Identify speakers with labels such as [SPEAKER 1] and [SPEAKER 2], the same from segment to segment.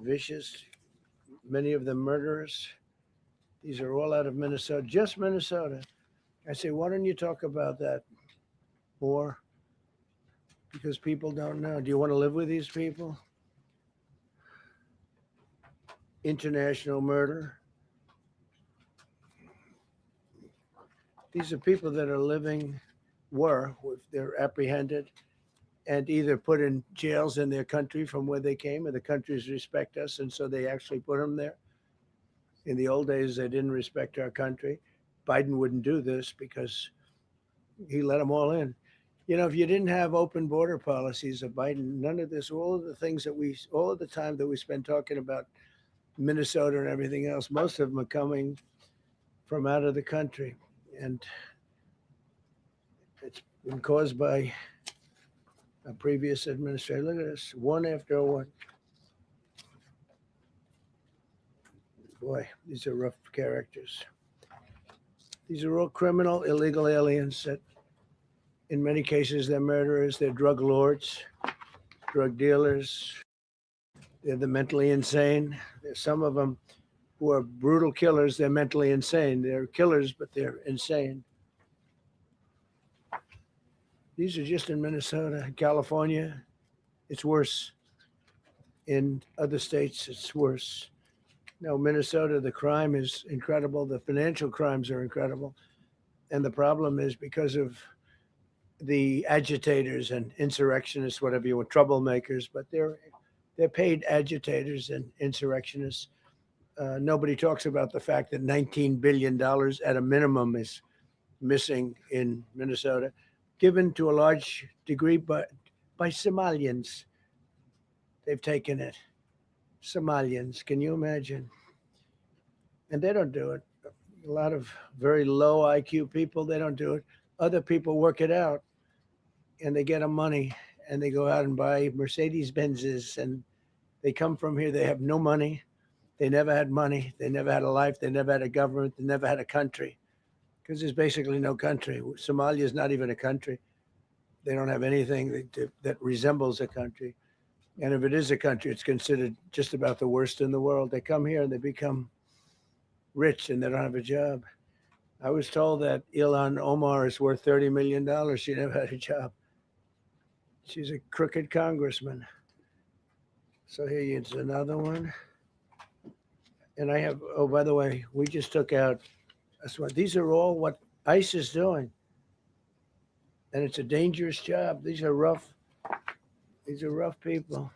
[SPEAKER 1] vicious, many of them murderers. These are all out of Minnesota, just Minnesota. I say, why don't you talk about that more? Because people don't know. Do you want to live with these people? International murder. These are people that are living, they're apprehended and either put in jails in their country from where they came, and the countries respect us, and so they actually put them there. In the old days, they didn't respect our country. Biden wouldn't do this because he let them all in. You know, if you didn't have open border policies of Biden, none of this, all of the things that all of the time that we spend talking about Minnesota and everything else, most of them are coming from out of the country. And it's been caused by a previous administration. Look at this, one after one. Boy, these are rough characters. These are all criminal, illegal aliens that, in many cases, they're murderers, they're drug lords, drug dealers. They're the mentally insane. There's some of them who are brutal killers. They're mentally insane. They're killers, but they're insane. These are just in Minnesota, California. It's worse. In other states, it's worse. No, Minnesota, the crime is incredible. The financial crimes are incredible. And the problem is because of the agitators and insurrectionists, whatever you want, troublemakers, but they're paid agitators and insurrectionists. Nobody talks about the fact that $19 billion at a minimum is missing in Minnesota, given to a large degree by Somalians. They've taken it. Somalians, can you imagine? And they don't do it. A lot of very low IQ people, they don't do it. Other people work it out and they get them money and they go out and buy Mercedes Benzes and they come from here. They have no money. They never had money. They never had a life. They never had a government. They never had a country because there's basically no country. Somalia is not even a country. They don't have anything that resembles a country. And if it is a country, it's considered just about the worst in the world. They come here and they become rich and they don't have a job. I was told that Ilhan Omar is worth $30 million. She never had a job. She's a crooked congressman. So here is another one. And I have, oh, by the way, we just took out, that's what, these are all what ICE is doing. And it's a dangerous job. These are rough people.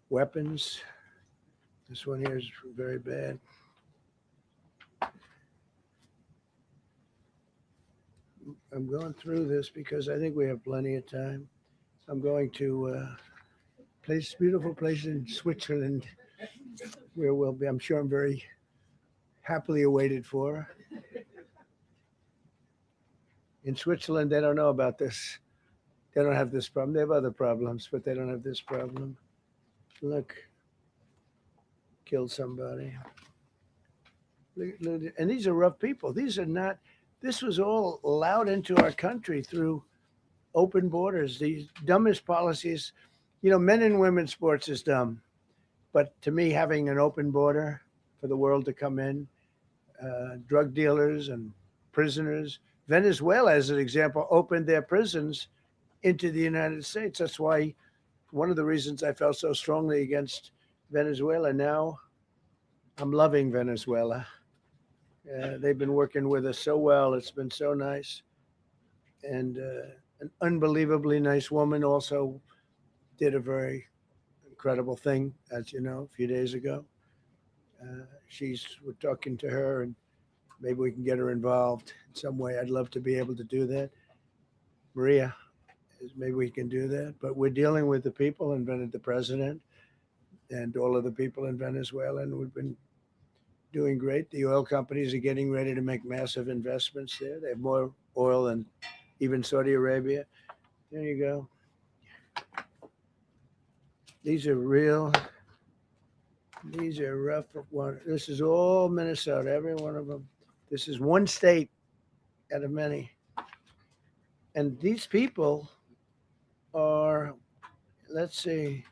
[SPEAKER 1] Weapons. This one here is very bad. I'm going through this because I think we have plenty of time. I'm going to beautiful place in Switzerland where we'll be. I'm sure I'm very happily awaited for. In Switzerland, they don't know about this. They don't have this problem. They have other problems, but they don't have this problem. Look, killed somebody. And these are rough people. These are not, this was all allowed into our country through open borders. These dumbest policies, you know, men and women's sports is dumb. But to me, having an open border for the world to come in, drug dealers and prisoners, Venezuela, as an example, opened their prisons into the United States. That's why one of the reasons I felt so strongly against Venezuela. Now I'm loving Venezuela. They've been working with us so well. It's been so nice. And an unbelievably nice woman also did a very incredible thing, as you know, a few days ago. We're talking to her, and maybe we can get her involved in some way. I'd love to be able to do that. Maria, maybe we can do that. But we're dealing with the people and the president and all of the people in Venezuela, and we've been doing great. The oil companies are getting ready to make massive investments there. They have more oil than even Saudi Arabia. There you go. These are real. These are rough. This is all Minnesota, every one of them. This is one state out of many. And these people are, let's see,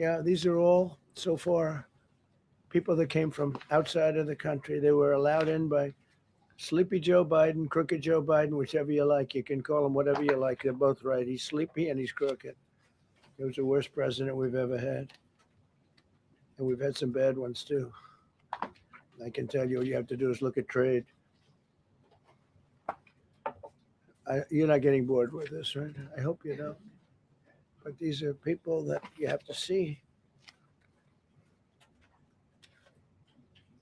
[SPEAKER 1] Yeah, these are all so far people that came from outside of the country. They were allowed in by Sleepy Joe Biden, Crooked Joe Biden, whichever you like. You can call him whatever you like. They're both right. He's sleepy and he's crooked. He was the worst president we've ever had. And we've had some bad ones too. I can tell you, all you have to do is look at trade. You're not getting bored with this, right? I hope you don't. But these are people that you have to see.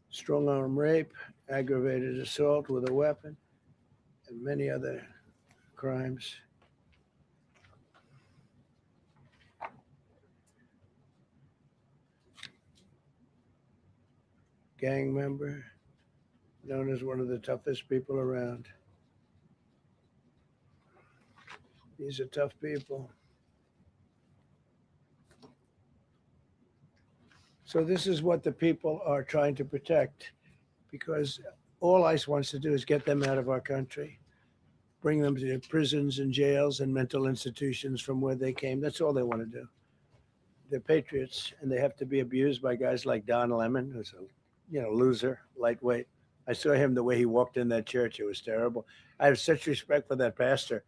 [SPEAKER 1] Strong arm rape, aggravated assault with a weapon, and many other crimes. Gang member, known as one of the toughest people around. These are tough people. So this is what the people are trying to protect, because all ICE wants to do is get them out of our country, bring them to prisons and jails and mental institutions from where they came. That's all they want to do. They're patriots, and they have to be abused by guys like Don Lemon, who's a loser, lightweight. I saw him the way he walked in that church. It was terrible. I have such respect for that pastor.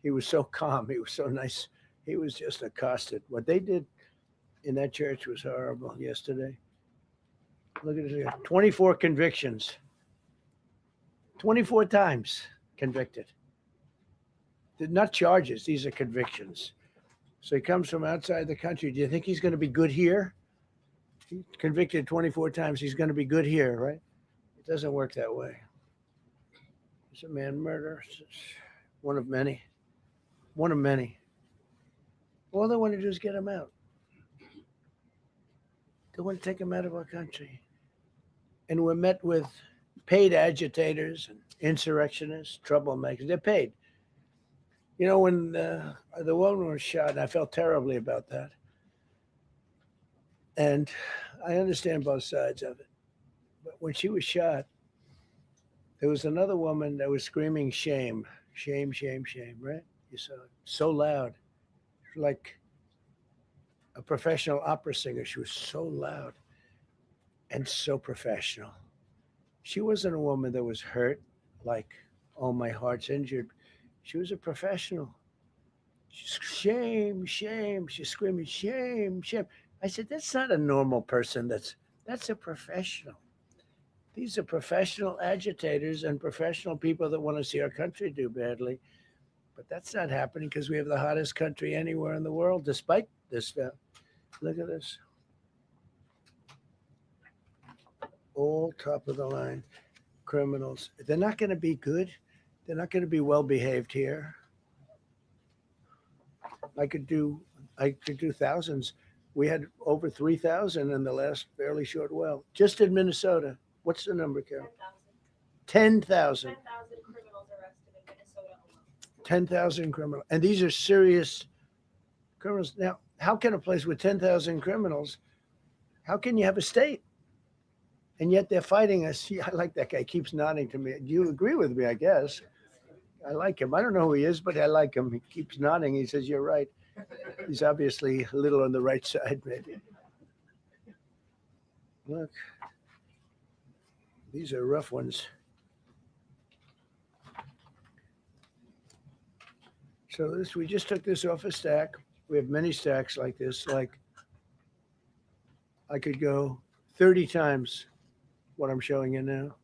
[SPEAKER 1] He was so calm. He was so nice. He was just accosted. What they did in that church was horrible yesterday. Look at it here. 24 convictions. 24 times convicted. They're not charges. These are convictions. So he comes from outside the country. Do you think he's going to be good here? He's convicted 24 times. He's going to be good here, right? It doesn't work that way. It's a man murder. It's one of many. One of many. All they want to do is get him out. They want to take him out of our country. And we're met with paid agitators and insurrectionists, troublemakers. They're paid. You know, when the woman was shot, I felt terribly about that. And I understand both sides of it. But when she was shot, there was another woman that was screaming shame, shame, shame, shame, right? You saw it. So loud. Like a professional opera singer. She was so loud and so professional. She wasn't a woman that was hurt, like, oh, my heart's injured. She was a professional. She's shame, shame. She's screaming, shame, shame. I said, that's not a normal person. That's a professional. These are professional agitators and professional people that want to see our country do badly. But that's not happening because we have the hottest country anywhere in the world, despite this stuff. Look at this. All top of the line criminals. They're not going to be good. They're not going to be well behaved here. I could do thousands. We had over 3,000 in the last fairly short while. Just in Minnesota. What's the number, Carol? 10,000.
[SPEAKER 2] 10,000 criminals arrested in Minnesota alone.
[SPEAKER 1] 10,000 criminals. And these are serious criminals. Now, how can a place with 10,000 criminals, how can you have a state? And yet they're fighting us. I like that guy. He keeps nodding to me. Do you agree with me, I guess? I like him. I don't know who he is, but I like him. He keeps nodding. He says, you're right. He's obviously a little on the right side, maybe. Look. These are rough ones. So we just took this off a stack. We have many stacks like this. Like I could go 30 times what I'm showing you now.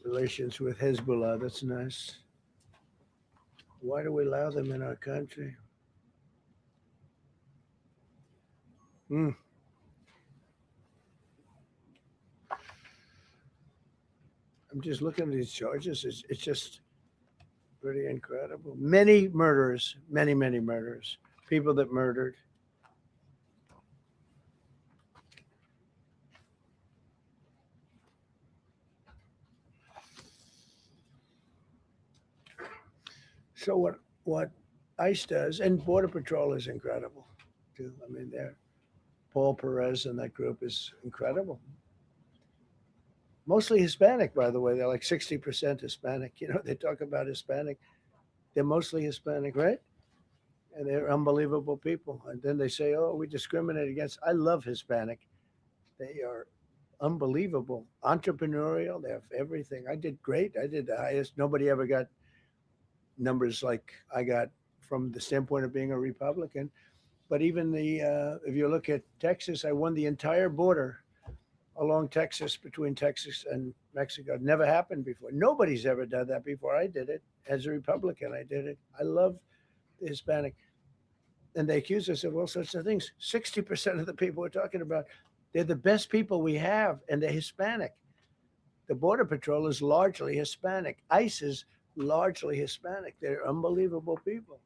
[SPEAKER 1] Relations with Hezbollah, that's nice. Why do we allow them in our country? I'm just looking at these charges. It's just pretty incredible. Many murderers, many murderers, people that murdered. So what ICE does, and Border Patrol is incredible too. I mean, Paul Perez and that group is incredible. Mostly Hispanic, by the way. They're like 60% Hispanic. You know, they talk about Hispanic. They're mostly Hispanic, right? And they're unbelievable people. And then they say, oh, we discriminate against. I love Hispanic. They are unbelievable, entrepreneurial. They have everything. I did great. I did the highest. Nobody ever got numbers like I got from the standpoint of being a Republican. But even if you look at Texas, I won the entire border along Texas between Texas and Mexico. It never happened before. Nobody's ever done that before. I did it as a Republican. I did it. I love the Hispanic. And they accuse us of all sorts of things. 60% of the people we're talking about, they're the best people we have, and they're Hispanic. The Border Patrol is largely Hispanic. ICE is largely Hispanic. They're unbelievable people.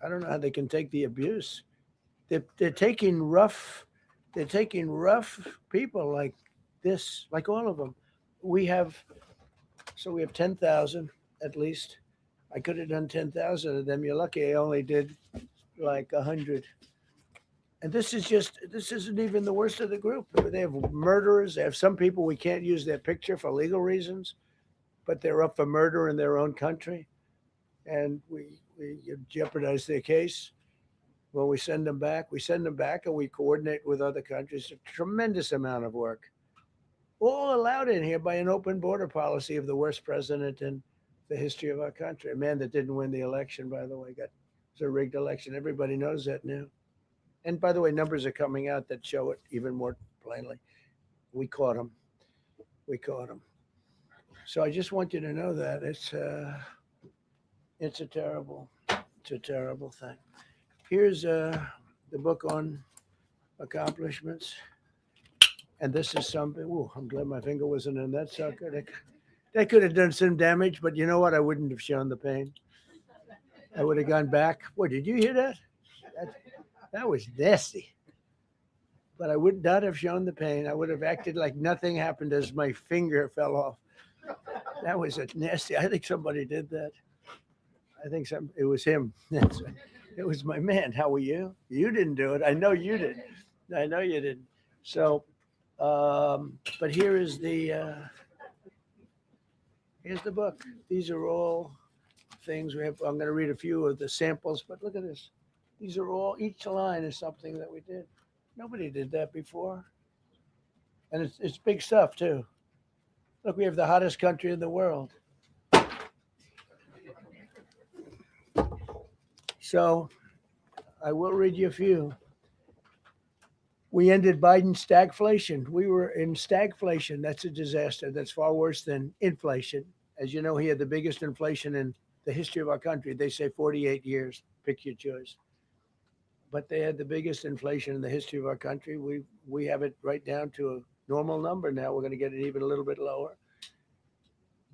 [SPEAKER 1] I don't know how they can take the abuse. They're taking rough people like this, like all of them. We have 10,000 at least. I could have done 10,000 of them. You're lucky I only did like 100. And this isn't even the worst of the group. They have murderers. They have some people we can't use their picture for legal reasons, but they're up for murder in their own country. And we jeopardize their case. When we send them back and we coordinate with other countries. A tremendous amount of work. All allowed in here by an open border policy of the worst president in the history of our country. A man that didn't win the election, by the way, it's a rigged election. Everybody knows that now. And by the way, numbers are coming out that show it even more plainly. We caught him. So I just want you to know that it's a terrible thing. Here's the book on accomplishments. And this is something, I'm glad my finger wasn't in that sucker. That could have done some damage, but you know what? I wouldn't have shown the pain. I would have gone back. What, did you hear that? That was nasty. But I would not have shown the pain. I would have acted like nothing happened as my finger fell off. That was a nasty. I think somebody did that. It was him. It was my man. How were you? You didn't do it. I know you did. I know you didn't. So, but here's the book. These are all things we have. I'm going to read a few of the samples, but look at this. These are all, each line is something that we did. Nobody did that before. And it's big stuff too. Look, we have the hottest country in the world. So I will read you a few. We ended Biden's stagflation. We were in stagflation. That's a disaster. That's far worse than inflation. As you know, he had the biggest inflation in the history of our country. They say 48 years. Pick your choice. But they had the biggest inflation in the history of our country. We have it right down to a normal number now. We're going to get it even a little bit lower.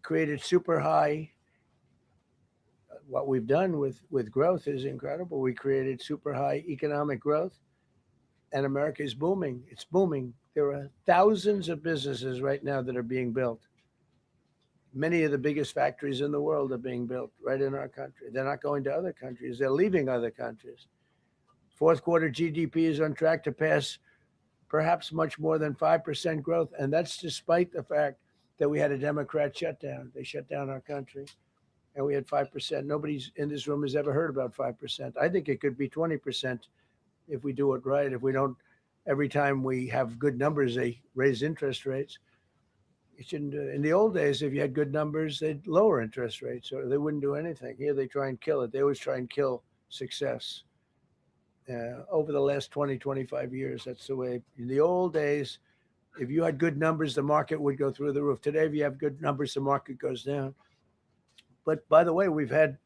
[SPEAKER 1] Created super high. What we've done with growth is incredible. We created super high economic growth, and America is booming. It's booming. There are thousands of businesses right now that are being built. Many of the biggest factories in the world are being built right in our country. They're not going to other countries. They're leaving other countries. Fourth quarter GDP is on track to pass perhaps much more than 5% growth. And that's despite the fact that we had a Democrat shutdown. They shut down our country and we had 5%. Nobody's in this room has ever heard about 5%. I think it could be 20% if we do it right. If we don't, every time we have good numbers, they raise interest rates. You shouldn't do it. In the old days, if you had good numbers, they'd lower interest rates or they wouldn't do anything. Here they try and kill it. They always try and kill success. Over the last 20, 25 years, that's the way. In the old days, if you had good numbers, the market would go through the roof. Today, if you have good numbers, the market goes down. But by the way, we've had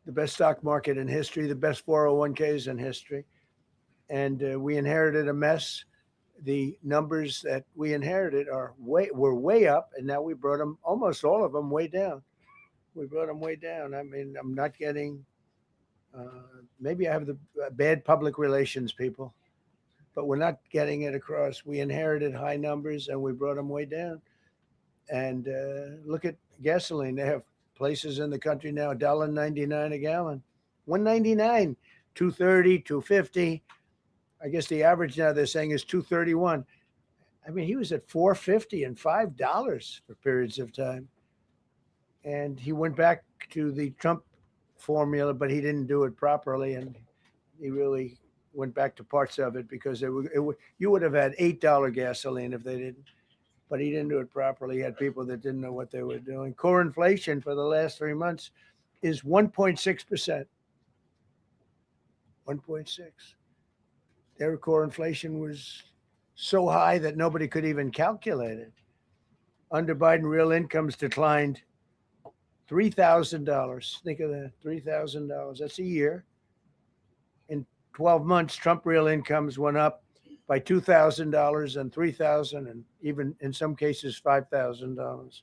[SPEAKER 1] the best stock market in history, the best 401ks in history. And we inherited a mess. The numbers that we inherited were way up, and now we brought them, almost all of them, way down. We brought them way down. I mean, I'm not getting... maybe I have the bad public relations people, but we're not getting it across. We inherited high numbers and we brought them way down. And look at gasoline. They have places in the country now, $1.99 a gallon, $1.99, $2.30, $2.50. I guess the average now they're saying is $2.31. I mean, he was at $4.50 and $5 for periods of time. And he went back to the Trump formula, but he didn't do it properly, and he really went back to parts of it because you would have had $8 gasoline if they didn't. But he didn't do it properly. He had people that didn't know what they were doing. Core inflation for the last 3 months is 1.6%. 1.6. Their core inflation was so high that nobody could even calculate it. Under Biden, real incomes declined $3,000. Think of that, $3,000. That's a year. In 12 months, Trump real incomes went up by $2,000 and $3,000 and even in some cases $5,000.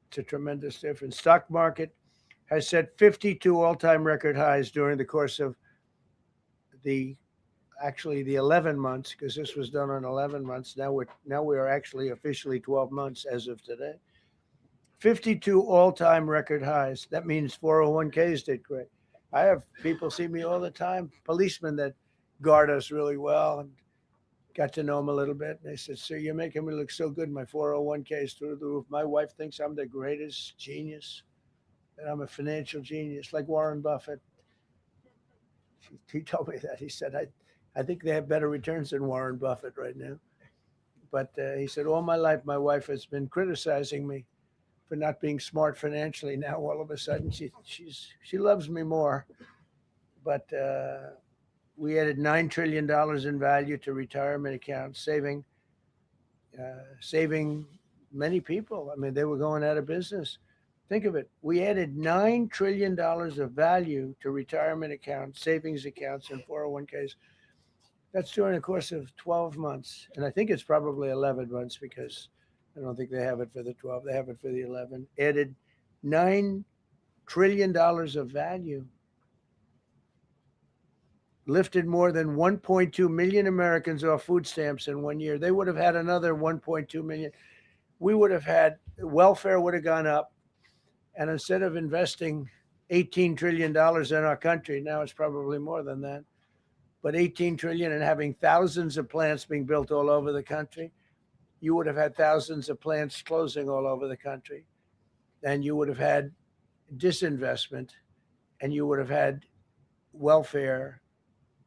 [SPEAKER 1] It's a tremendous difference. Stock market has set 52 all-time record highs during the course of the 11 months, because this was done on 11 months. Now we are actually officially 12 months as of today. 52 all-time record highs. That means 401ks did great. I have people see me all the time, policemen that guard us really well, and got to know them a little bit. And they said, "Sir, you're making me look so good. My 401k is through the roof. My wife thinks I'm the greatest genius, that I'm a financial genius, like Warren Buffett." He told me that. He said, I think they have better returns than Warren Buffett right now. But he said, all my life, my wife has been criticizing me for not being smart financially. Now, all of a sudden, she loves me more. But we added $9 trillion in value to retirement accounts, saving many people. I mean, they were going out of business. Think of it. We added $9 trillion of value to retirement accounts, savings accounts, and 401ks. That's during the course of 12 months. And I think it's probably 11 months because I don't think they have it for the 12. They have it for the 11. Added $9 trillion of value. Lifted more than 1.2 million Americans off food stamps in 1 year. They would have had another 1.2 million. We would have had, welfare would have gone up. And instead of investing $18 trillion in our country, now it's probably more than that, but $18 trillion and having thousands of plants being built all over the country, you would have had thousands of plants closing all over the country. And you would have had disinvestment, and you would have had welfare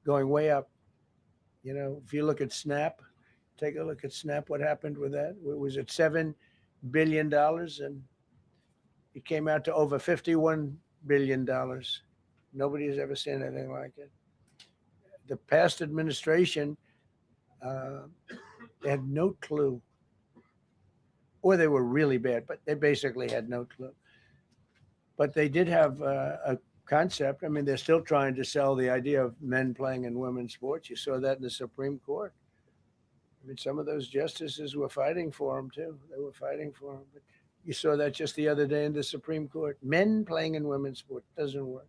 [SPEAKER 1] going way up. You know, if you look at SNAP, take a look at SNAP, what happened with that? It was at $7 billion, and it came out to over $51 billion. Nobody has ever seen anything like it. The past administration had no clue, or they were really bad, but they basically had no clue. But they did have a concept. I mean, they're still trying to sell the idea of men playing in women's sports. You saw that in the Supreme Court. I mean, some of those justices were fighting for them too. They were fighting for them. But you saw that just the other day in the Supreme Court. Men playing in women's sports doesn't work.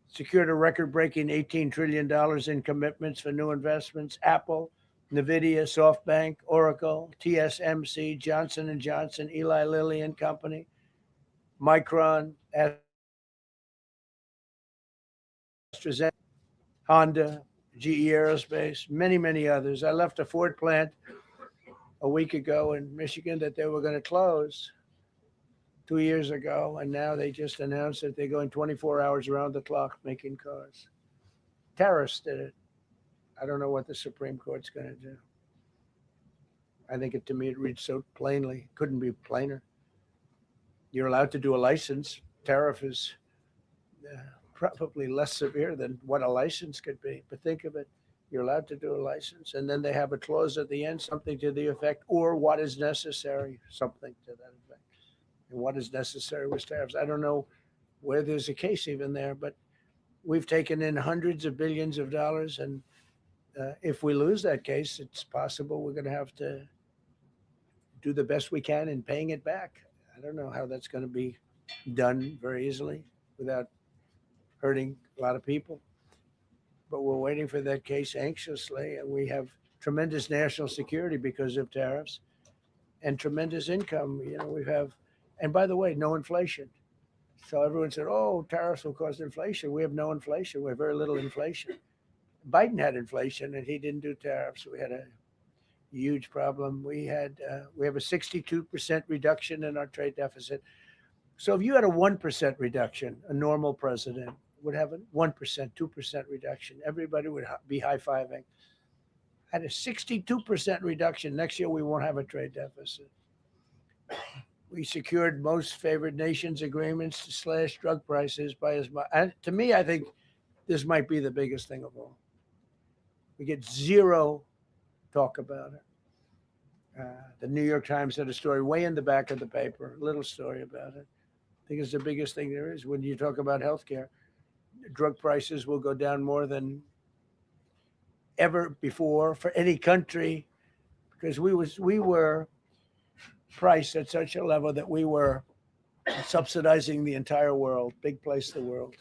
[SPEAKER 1] Secured a record-breaking $18 trillion in commitments for new investments. Apple, NVIDIA, SoftBank, Oracle, TSMC, Johnson & Johnson, Eli Lilly and Company, Micron, AstraZeneca, Honda, GE Aerospace, many, many others. I left a Ford plant a week ago in Michigan that they were going to close 2 years ago, and now they just announced that they're going 24 hours around the clock making cars. Tariffs did it. I don't know what the Supreme Court's going to do. I think to me it reads so plainly. Couldn't be plainer. You're allowed to do a license. Tariff is probably less severe than what a license could be. But think of it. You're allowed to do a license, and then they have a clause at the end, something to the effect, or what is necessary, something to that effect. And what is necessary with tariffs. I don't know where there's a case even there, but we've taken in hundreds of billions of dollars, and if we lose that case, it's possible we're going to have to do the best we can in paying it back. I don't know how that's going to be done very easily without hurting a lot of people. But we're waiting for that case anxiously, and we have tremendous national security because of tariffs and tremendous income. You know, we have, and by the way, no inflation. So everyone said, oh, tariffs will cause inflation. We have no inflation. We have very little inflation. Biden had inflation, and he didn't do tariffs. We had a huge problem. We have a 62% reduction in our trade deficit. So if you had a 1% reduction, a normal president would have a 1%, 2% reduction. Everybody would be high fiving. At a 62% reduction, next year we won't have a trade deficit. We secured most favored nations agreements to slash drug prices by as much. And to me, I think this might be the biggest thing of all. We get zero talk about it. The New York Times had a story way in the back of the paper, a little story about it. I think it's the biggest thing there is when you talk about healthcare. Drug prices will go down more than ever before for any country because we were priced at such a level that we were subsidizing the entire world, big place the world.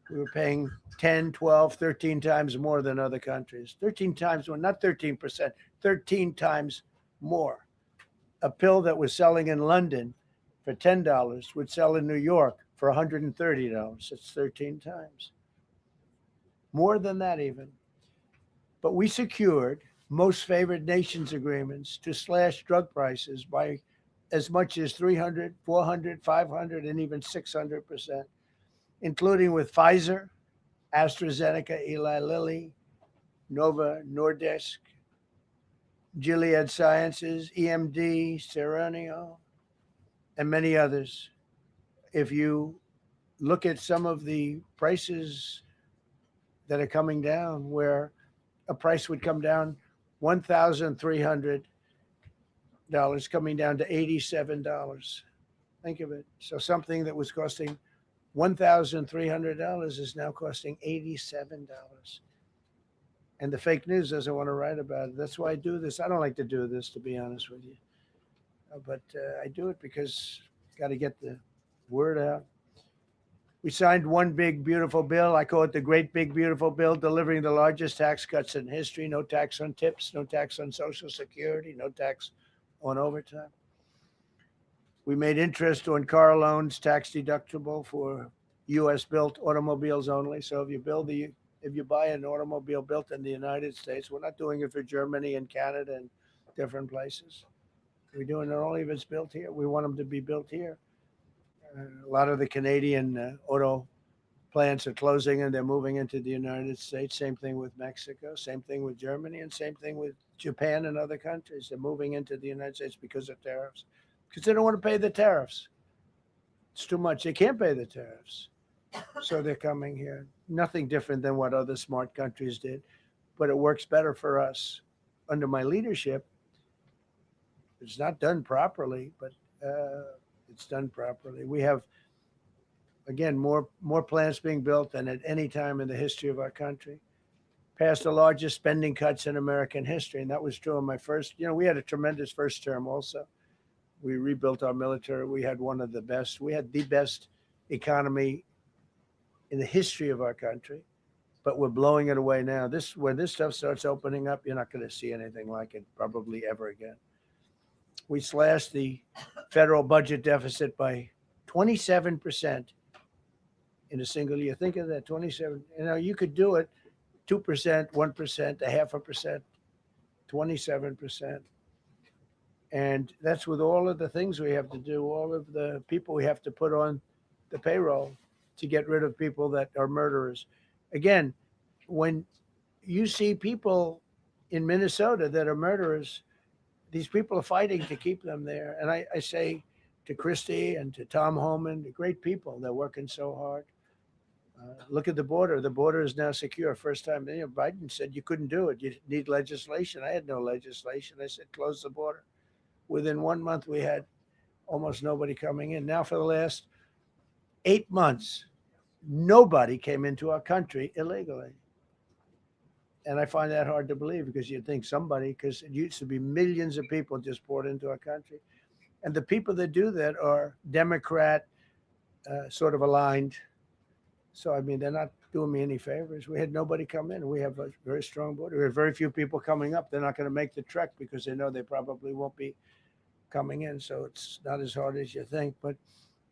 [SPEAKER 1] We were paying 10, 12, 13 times more than other countries. 13 times more, not 13%, 13 times more. A pill that was selling in London for $10 would sell in New York for $130. It's 13 times. More than that even. But we secured most favored nations agreements to slash drug prices by as much as 300, 400, 500, and even 600%, including with Pfizer, AstraZeneca, Eli Lilly, Nova Nordisk, Gilead Sciences, EMD, Serenio, and many others. If you look at some of the prices that are coming down, where a price would come down $1,300 coming down to $87. Think of it. So something that was costing $1,300 is now costing $87. And the fake news doesn't want to write about it. That's why I do this. I don't like to do this, to be honest with you. But I do it because got to get the word out. We signed one big, beautiful bill. I call it the Great Big Beautiful Bill, delivering the largest tax cuts in history. No tax on tips, no tax on Social Security, no tax on overtime. We made interest on car loans tax deductible for U.S. built automobiles only. So if you buy an automobile built in the United States, we're not doing it for Germany and Canada and different places. We're doing it only if it's built here. We want them to be built here. A lot of the Canadian auto plants are closing and they're moving into the United States. Same thing with Mexico, same thing with Germany, and same thing with Japan and other countries. They're moving into the United States because of tariffs, because they don't want to pay the tariffs. It's too much. They can't pay the tariffs. So they're coming here. Nothing different than what other smart countries did, but it works better for us. Under my leadership, it's not done properly, but it's done properly. We have, again, more plants being built than at any time in the history of our country. Passed the largest spending cuts in American history, and that was true in my first. We had a tremendous first term also. We rebuilt our military. We had one of the best. We had the best economy in the history of our country, but we're blowing it away now. When this stuff starts opening up, you're not going to see anything like it probably ever again. We slashed the federal budget deficit by 27% in a single year. Think of that, 27. You could do it 2%, 1%, 0.5%, 27%. And that's with all of the things we have to do, all of the people we have to put on the payroll to get rid of people that are murderers. Again, when you see people in Minnesota that are murderers, these people are fighting to keep them there. And I say to Christie and to Tom Homan, the great people, they're working so hard. Look at the border. The border is now secure. First time, Biden said you couldn't do it. You need legislation. I had no legislation. I said, close the border. Within 1 month, we had almost nobody coming in. Now for the last 8 months, nobody came into our country illegally. And I find that hard to believe because you'd think somebody, because it used to be millions of people just poured into our country. And the people that do that are Democrat sort of aligned. So, they're not doing me any favors. We had nobody come in. We have a very strong border. We have very few people coming up. They're not going to make the trek because they know they probably won't be coming in. So it's not as hard as you think. But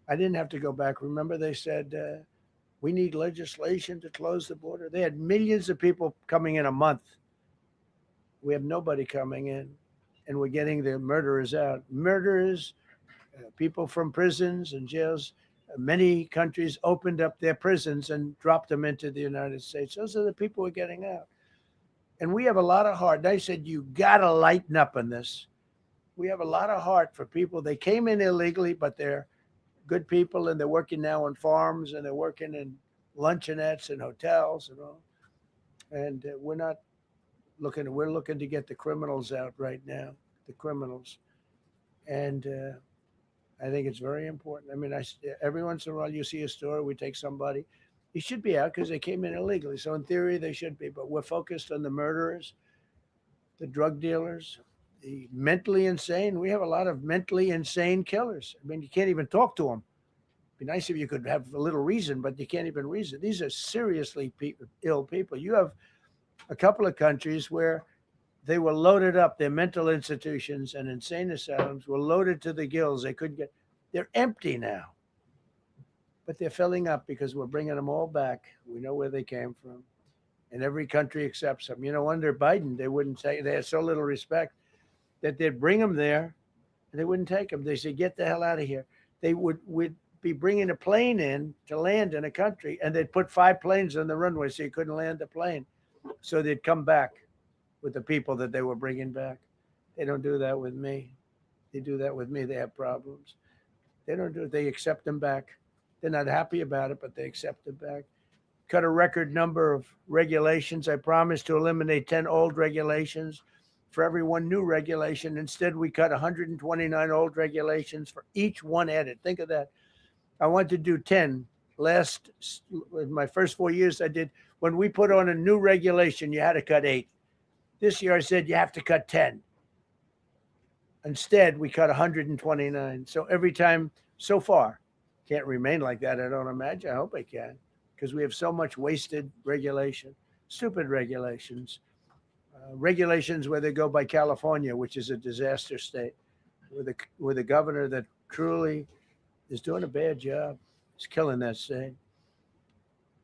[SPEAKER 1] I didn't have to go back. Remember, they said, we need legislation to close the border. They had millions of people coming in a month. We have nobody coming in, and we're getting the murderers out. Murderers, people from prisons and jails, Many countries opened up their prisons and dropped them into the United States. Those are the people who are getting out. And we have a lot of heart. They said, you got to lighten up on this. We have a lot of heart for people. They came in illegally, but they're good people, and they're working now on farms, and they're working in luncheonettes and hotels and all. And we're looking to get the criminals out right now, the criminals. And I think it's very important. I mean, every once in a while you see a story, we take somebody, he should be out because they came in illegally. So in theory, they should be, but we're focused on the murderers, the drug dealers, the mentally insane. We have a lot of mentally insane killers. I mean, you can't even talk to them. It'd be nice if you could have a little reason, but you can't even reason. These are seriously ill people. You have a couple of countries where they were loaded up. Their mental institutions and insane asylums were loaded to the gills. They couldn't get. They're empty now, but they're filling up because we're bringing them all back. We know where they came from, and every country accepts them. You know, under Biden, they wouldn't take. They had so little respect that they'd bring them there, and they wouldn't take them. They said, "Get the hell out of here." They would be bringing a plane in to land in a country, and they'd put 5 planes on the runway so you couldn't land the plane. So they'd come back with the people that they were bringing back. They don't do that with me. They do that with me. They have problems. They don't do it. They accept them back. They're not happy about it, but they accept them back. Cut a record number of regulations. I promised to eliminate 10 old regulations for every one new regulation. Instead, we cut 129 old regulations for each one added. Think of that. I wanted to do 10. In my first 4 years, I did. When we put on a new regulation, you had to cut 8. This year, I said you have to cut 10. Instead, we cut 129. So every time, so far, can't remain like that, I don't imagine. I hope I can, because we have so much wasted regulation, stupid regulations, regulations where they go by California, which is a disaster state, with a governor that truly is doing a bad job. He's killing that state.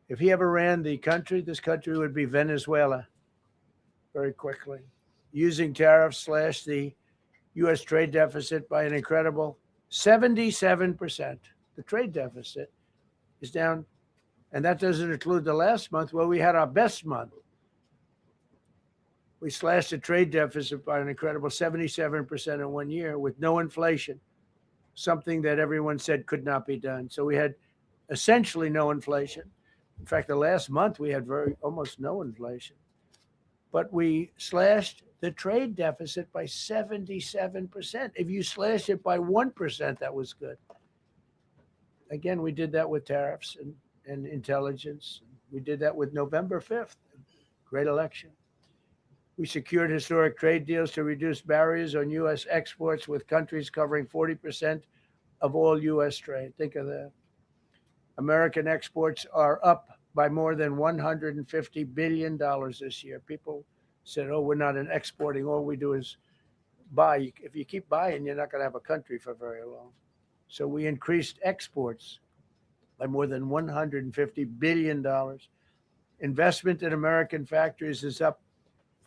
[SPEAKER 1] If he ever ran the country, this country would be Venezuela very quickly. Using tariffs slashed the U.S. trade deficit by an incredible 77%. The trade deficit is down, and that doesn't include the last month where we had our best month. We slashed the trade deficit by an incredible 77% in 1 year with no inflation, something that everyone said could not be done. So we had essentially no inflation. In fact, the last month we had almost no inflation. But we slashed the trade deficit by 77%. If you slash it by 1%, that was good. Again, we did that with tariffs and intelligence. We did that with November 5th, great election. We secured historic trade deals to reduce barriers on U.S. exports with countries covering 40% of all U.S. trade. Think of that. American exports are up by more than $150 billion this year. People said, oh, we're not exporting. All we do is buy. If you keep buying, you're not going to have a country for very long. So we increased exports by more than $150 billion. Investment in American factories is up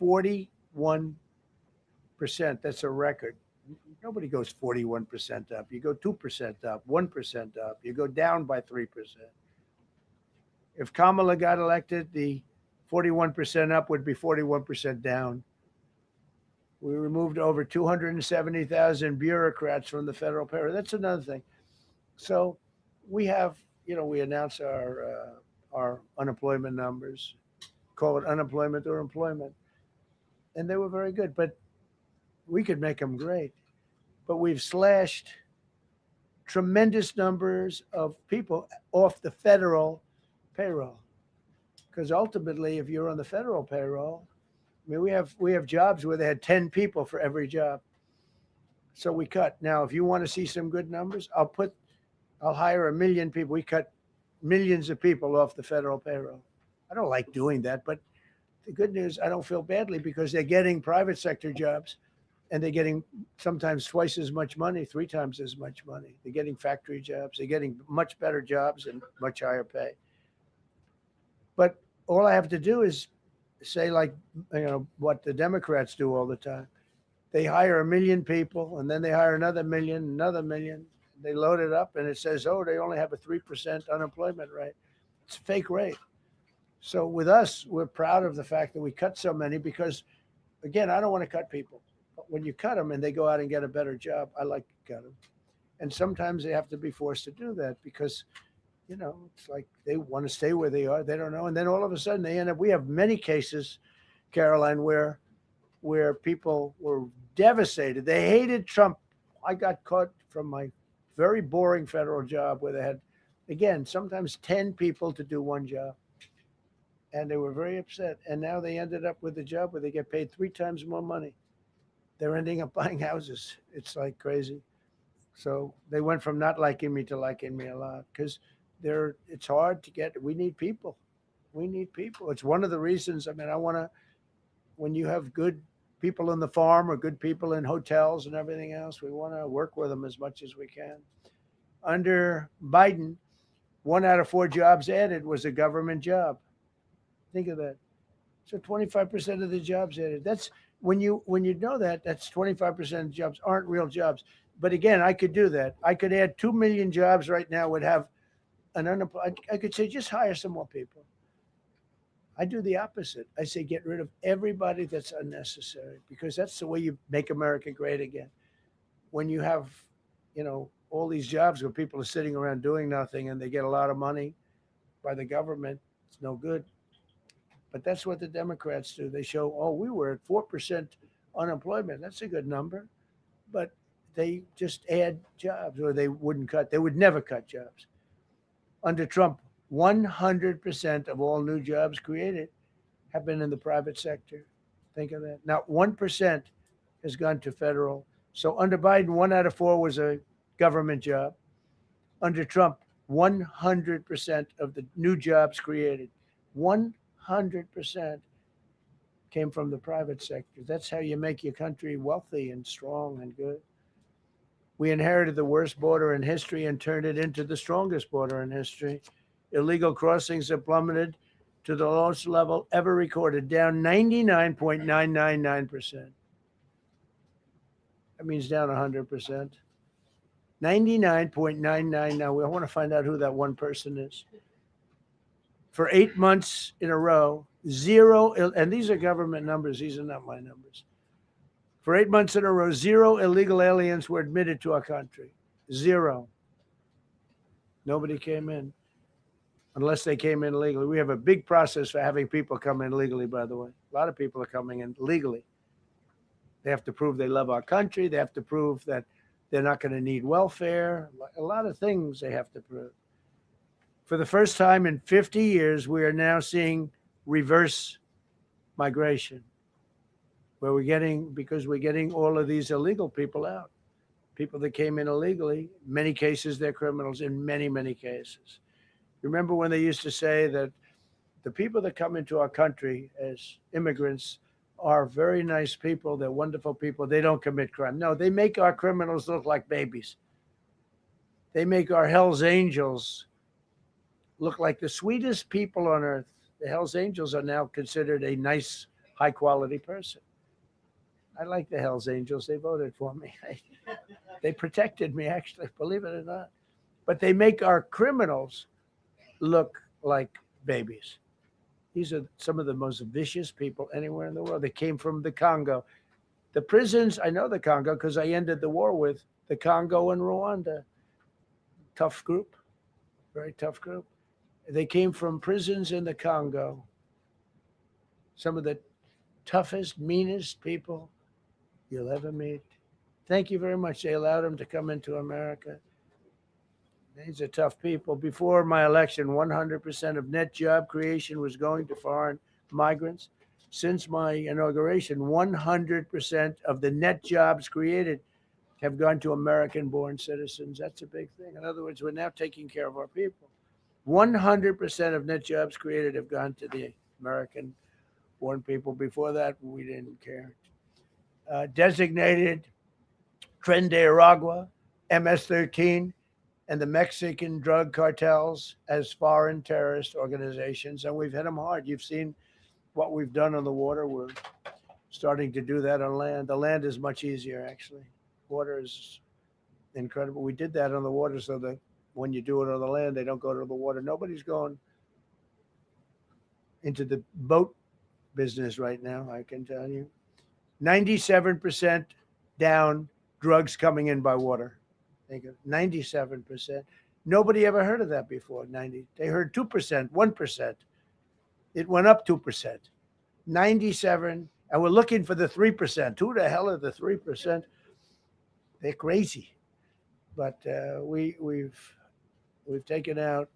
[SPEAKER 1] 41%. That's a record. Nobody goes 41% up. You go 2% up, 1% up. You go down by 3%. If Kamala got elected, the 41% up would be 41% down. We removed over 270,000 bureaucrats from the federal payroll. That's another thing. So we have, we announce our unemployment numbers, call it unemployment or employment. And they were very good, but we could make them great. But we've slashed tremendous numbers of people off the federal payroll. Because ultimately, if you're on the federal payroll, I mean, we have jobs where they had 10 people for every job. So we cut. Now, if you want to see some good numbers, I'll hire 1 million people. We cut millions of people off the federal payroll. I don't like doing that, but the good news, I don't feel badly because they're getting private sector jobs and they're getting sometimes twice as much money, 3 times as much money. They're getting factory jobs. They're getting much better jobs and much higher pay. But all I have to do is say, like, what the Democrats do all the time. They hire 1 million people and then they hire another million, They load it up and it says, oh, they only have a 3% unemployment rate. It's a fake rate. So with us, we're proud of the fact that we cut so many because, again, I don't want to cut people. But when you cut them and they go out and get a better job, I like to cut them. And sometimes they have to be forced to do that because, it's like they want to stay where they are. They don't know. And then all of a sudden they end up, we have many cases, Caroline, where people were devastated. They hated Trump. I got caught from my very boring federal job where they had, again, sometimes 10 people to do one job. And they were very upset. And now they ended up with a job where they get paid 3 times more money. They're ending up buying houses. It's like crazy. So they went from not liking me to liking me a lot because it's hard to get. We need people. We need people. It's one of the reasons. I mean, when you have good people in the farm or good people in hotels and everything else, we want to work with them as much as we can. Under Biden, 1 out of 4 jobs added was a government job. Think of that. So 25% of the jobs added. That's when you know that, that's 25% of jobs aren't real jobs. But again, I could do that. I could add 2 million jobs right now, would have an unemployed. I could say, just hire some more people. I do the opposite. I say, get rid of everybody that's unnecessary because that's the way you make America great again. When you have, all these jobs where people are sitting around doing nothing and they get a lot of money by the government, it's no good. But that's what the Democrats do. They show, oh, we were at 4% unemployment. That's a good number. But they just add jobs, or they wouldn't cut. They would never cut jobs. Under Trump, 100% of all new jobs created have been in the private sector. Think of that. Now, 1% has gone to federal. So under Biden, 1 out of 4 was a government job. Under Trump, 100% of the new jobs created, 100% came from the private sector. That's how you make your country wealthy and strong and good. We inherited the worst border in history and turned it into the strongest border in history. Illegal crossings have plummeted to the lowest level ever recorded, down 99.999%. That means down 100%. 99.99. Now, I want to find out who that one person is. For 8 months in a row, 0, and these are government numbers. These are not my numbers. For 8 months in a row, 0 illegal aliens were admitted to our country. 0. Nobody came in unless they came in legally. We have a big process for having people come in legally, by the way. A lot of people are coming in legally. They have to prove they love our country. They have to prove that they're not going to need welfare. A lot of things they have to prove. For the first time in 50 years, we are now seeing reverse migration, where because we're getting all of these illegal people out. People that came in illegally, many cases, they're criminals in many, many cases. Remember when they used to say that the people that come into our country as immigrants are very nice people. They're wonderful people. They don't commit crime. No, they make our criminals look like babies. They make our Hells Angels look like the sweetest people on earth. The Hells Angels are now considered a nice, high-quality person. I like the Hells Angels. They voted for me. They protected me, actually, believe it or not. But they make our criminals look like babies. These are some of the most vicious people anywhere in the world. They came from the Congo. The prisons, I know the Congo because I ended the war with the Congo and Rwanda. Tough group, very tough group. They came from prisons in the Congo. Some of the toughest, meanest people you'll ever meet. Thank you very much. They allowed them to come into America. These are tough people. Before my election, 100% of net job creation was going to foreign migrants. Since my inauguration, 100% of the net jobs created have gone to American-born citizens. That's a big thing. In other words, we're now taking care of our people. 100% of net jobs created have gone to the American-born people. Before that, we didn't care. Designated Tren de Aragua, MS-13, and the Mexican drug cartels as foreign terrorist organizations, and we've hit them hard. You've seen what we've done on the water. We're starting to do that on land. The land is much easier, actually. Water is incredible. We did that on the water so that when you do it on the land, they don't go to the water. Nobody's going into the boat business right now, I can tell you. 97% down drugs coming in by water. Think of 97%. Nobody ever heard of that before. 90. They heard 2%, 1%. It went up 2%. 97, and we're looking for the 3%. Who the hell are the 3%? They're crazy. But we've taken out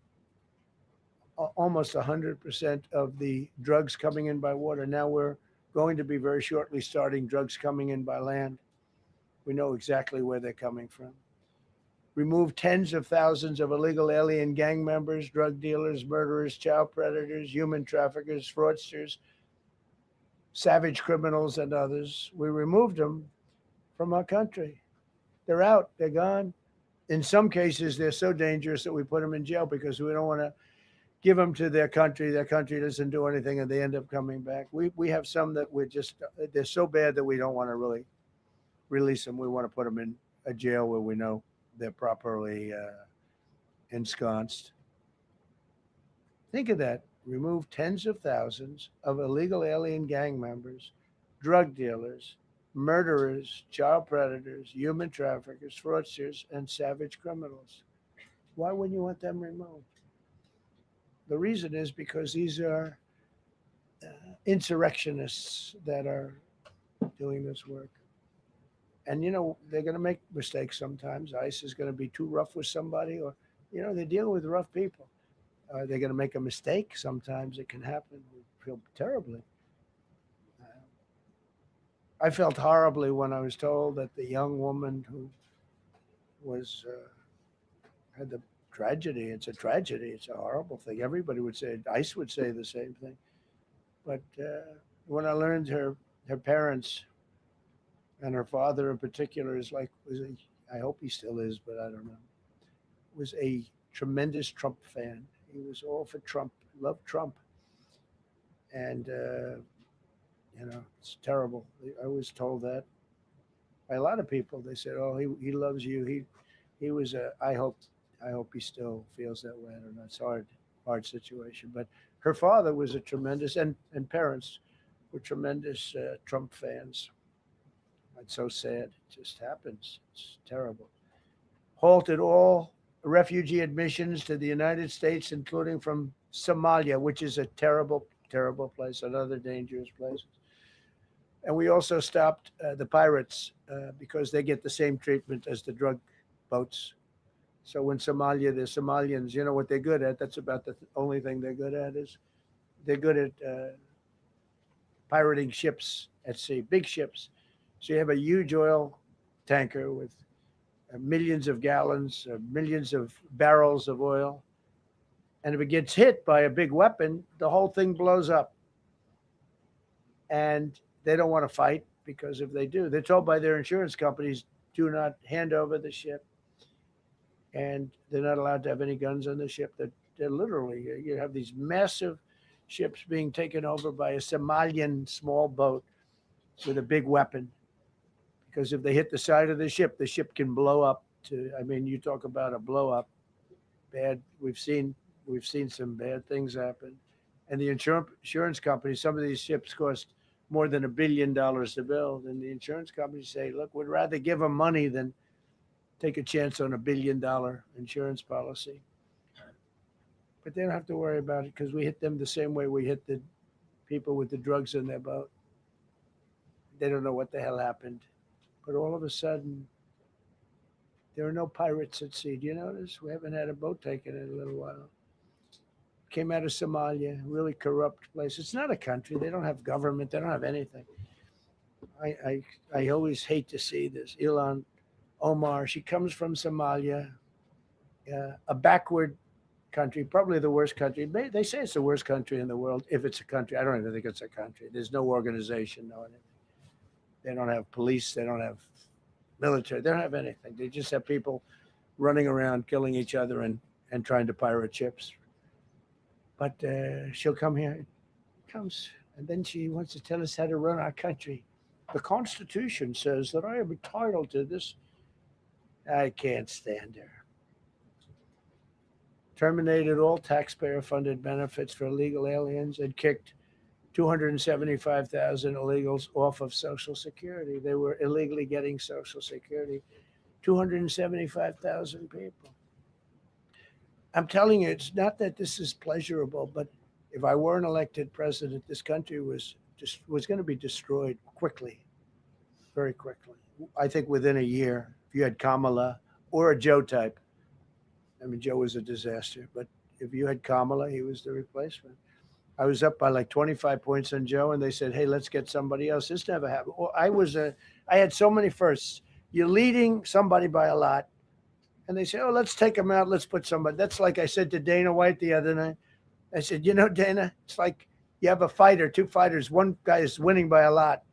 [SPEAKER 1] almost 100% of the drugs coming in by water. Now we're going to be very shortly starting drugs coming in by land. We know exactly where they're coming from. Remove tens of thousands of illegal alien gang members, drug dealers, murderers, child predators, human traffickers, fraudsters, savage criminals, and others. We removed them from our country. They're out. They're gone. In some cases, they're so dangerous that we put them in jail because we don't want to give them to their country. Their country doesn't do anything, and they end up coming back. We have some that they're so bad that we don't want to really release them. We want to put them in a jail where we know they're properly ensconced. Think of that. Remove tens of thousands of illegal alien gang members, drug dealers, murderers, child predators, human traffickers, fraudsters, and savage criminals. Why wouldn't you want them removed? The reason is because these are insurrectionists that are doing this work. And, they're going to make mistakes sometimes. ICE is going to be too rough with somebody, or, they're dealing with rough people. They're going to make a mistake. Sometimes it can happen. We feel terribly. I felt horribly when I was told that the young woman who was had the tragedy. It's a tragedy. It's a horrible thing. Everybody would say, ICE would say the same thing. But when I learned her parents and her father in particular I hope he still is, but I don't know, was a tremendous Trump fan. He was all for Trump, loved Trump. And, it's terrible. I was told that by a lot of people. They said, oh, he loves you. He was I hope he still feels that way. I don't know. It's a hard situation. But her father was a tremendous, and parents were tremendous Trump fans. It's so sad. It just happens. It's terrible. Halted all refugee admissions to the United States, including from Somalia, which is a terrible, terrible place, another dangerous place. And we also stopped the pirates because they get the same treatment as the drug boats. So in Somalia, the Somalians, what they're good at, that's about the only thing they're good at is they're good at pirating ships at sea, big ships. So you have a huge oil tanker with millions of gallons, millions of barrels of oil. And if it gets hit by a big weapon, the whole thing blows up. And they don't want to fight because if they do, they're told by their insurance companies, do not hand over the ship. And they're not allowed to have any guns on the ship. They're literally, you have these massive ships being taken over by a Somalian small boat with a big weapon. Because if they hit the side of the ship can blow up you talk about a blow up. Bad. We've seen some bad things happen. And the insurance companies, some of these ships cost more than $1 billion to build. And the insurance companies say, look, we'd rather give them money than take a chance on $1 billion insurance policy. But they don't have to worry about it because we hit them the same way we hit the people with the drugs in their boat. They don't know what the hell happened. But all of a sudden, there are no pirates at sea. Do you notice? We haven't had a boat taken in a little while. Came out of Somalia, really corrupt place. It's not a country. They don't have government. They don't have anything. I always hate to see this. Ilhan Omar, she comes from Somalia, a backward country, probably the worst country. They say it's the worst country in the world, if it's a country. I don't even think it's a country. There's no organization, no anything. They don't have police. They don't have military. They don't have anything. They just have people running around, killing each other and trying to pirate ships. But she'll come here, comes, and then she wants to tell us how to run our country. The Constitution says that I am entitled to this. I can't stand her. Terminated all taxpayer-funded benefits for illegal aliens and kicked 275,000 illegals off of Social Security. They were illegally getting Social Security. 275,000 people. I'm telling you, it's not that this is pleasurable, but if I weren't elected president, this country was going to be destroyed quickly, very quickly. I think within a year, if you had Kamala or a Joe type. I mean, Joe was a disaster, but if you had Kamala, he was the replacement. I was up by like 25 points on Joe, and they said, "Hey, let's get somebody else." This never happened. I had so many firsts. You're leading somebody by a lot, and they say, "Oh, let's take him out. Let's put somebody." That's like I said to Dana White the other night. I said, "You know, Dana, it's like you have a fighter, two fighters. One guy is winning by a lot,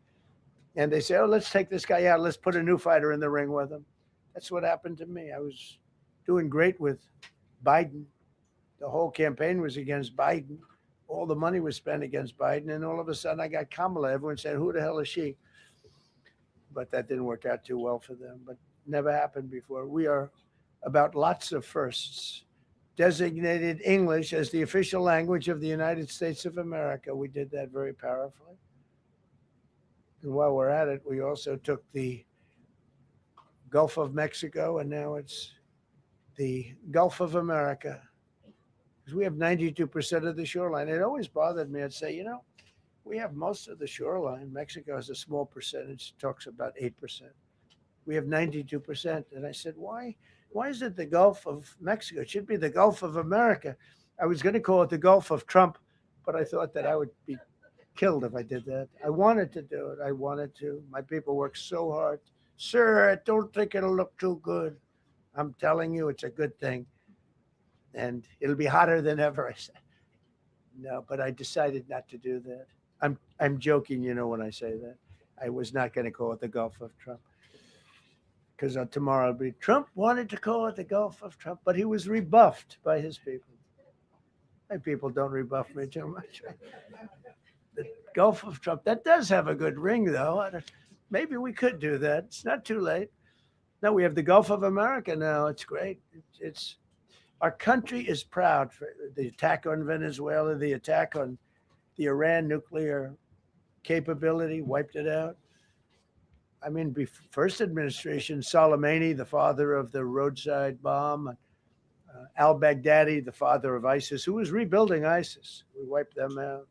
[SPEAKER 1] and they say, "Oh, let's take this guy out. Let's put a new fighter in the ring with him." That's what happened to me. I was doing great with Biden. The whole campaign was against Biden. All the money was spent against Biden, and all of a sudden I got Kamala. Everyone said, "Who the hell is she?" But that didn't work out too well for them. But never happened before. We are about lots of firsts. Designated English as the official language of the United States of America. We did that very powerfully. And while we're at it, we also took the Gulf of Mexico, and now it's the Gulf of America. Because we have 92% of the shoreline. It always bothered me. I'd say, we have most of the shoreline. Mexico has a small percentage, talks about 8%. We have 92%. And I said, why is it the Gulf of Mexico? It should be the Gulf of America. I was going to call it the Gulf of Trump, but I thought that I would be killed if I did that. I wanted to do it. I wanted to. My people work so hard. Sir, I don't think it'll look too good. I'm telling you, it's a good thing. And it'll be hotter than ever. I said, no, but I decided not to do that. I'm joking, when I say that. I was not going to call it the Gulf of Trump. Because tomorrow it'll be Trump wanted to call it the Gulf of Trump, but he was rebuffed by his people. My people don't rebuff me too much. The Gulf of Trump, that does have a good ring, though. Maybe we could do that. It's not too late. No, we have the Gulf of America now. It's great. It's our country is proud for the attack on Venezuela, the attack on the Iran nuclear capability, wiped it out. I mean, first administration, Soleimani, the father of the roadside bomb, al-Baghdadi, the father of ISIS, who was rebuilding ISIS. We wiped them out.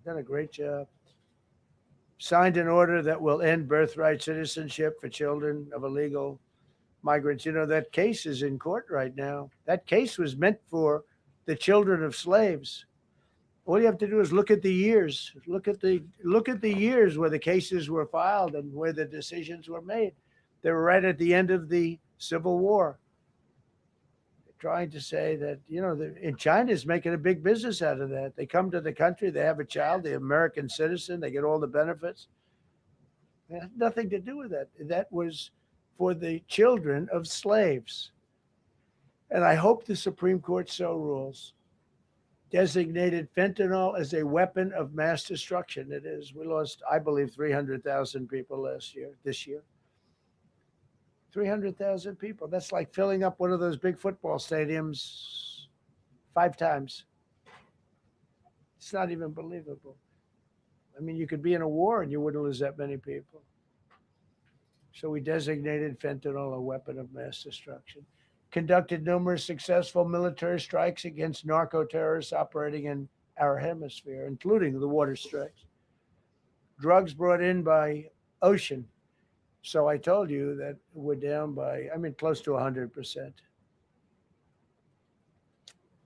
[SPEAKER 1] Done a great job. Signed an order that will end birthright citizenship for children of illegal migrants. That case is in court right now. That case was meant for the children of slaves. All you have to do is look at the years. Look at the years where the cases were filed and where the decisions were made. They were right at the end of the Civil War. They're trying to say that, in China is making a big business out of that. They come to the country, they have a child, the American citizen, they get all the benefits. It had nothing to do with that. That was for the children of slaves. And I hope the Supreme Court so rules. Designated fentanyl as a weapon of mass destruction. It is. We lost, I believe, 300,000 people this year. 300,000 people. That's like filling up one of those big football stadiums 5 times. It's not even believable. I mean, you could be in a war and you wouldn't lose that many people. So we designated fentanyl a weapon of mass destruction. Conducted numerous successful military strikes against narco-terrorists operating in our hemisphere, including the water strikes. Drugs brought in by ocean. So I told you that we're down by, close to 100%.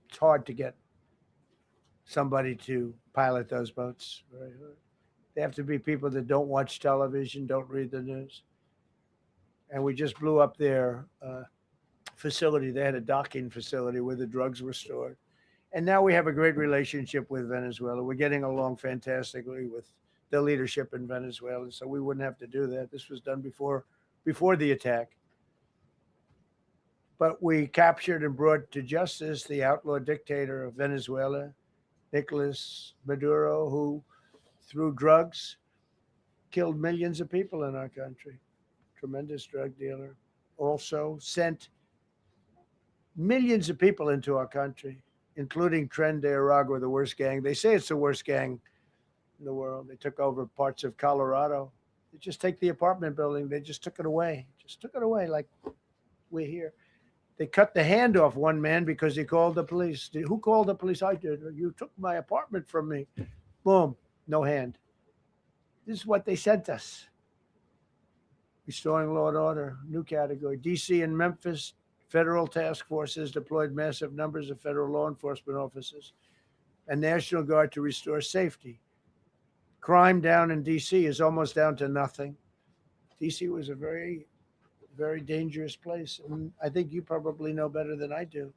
[SPEAKER 1] It's hard to get somebody to pilot those boats. Very hard. They have to be people that don't watch television, don't read the news. And we just blew up their facility. They had a docking facility where the drugs were stored. And now we have a great relationship with Venezuela. We're getting along fantastically with the leadership in Venezuela, so we wouldn't have to do that. This was done before the attack. But we captured and brought to justice the outlaw dictator of Venezuela, Nicolas Maduro, who, through drugs, killed millions of people in our country. Tremendous drug dealer. also sent millions of people into our country, including Tren de Aragua, the worst gang. They say it's the worst gang in the world. They took over parts of Colorado. They just take the apartment building. They just took it away. Just took it away like we're here. They cut the hand off one man because he called the police. Who called the police? I did. You took my apartment from me. Boom, no hand. This is what they sent us. Restoring law and order, new category. DC and Memphis, federal task forces deployed massive numbers of federal law enforcement officers and National Guard to restore safety. Crime down in DC is almost down to nothing. DC was a very, very dangerous place. And I think you probably know better than I do.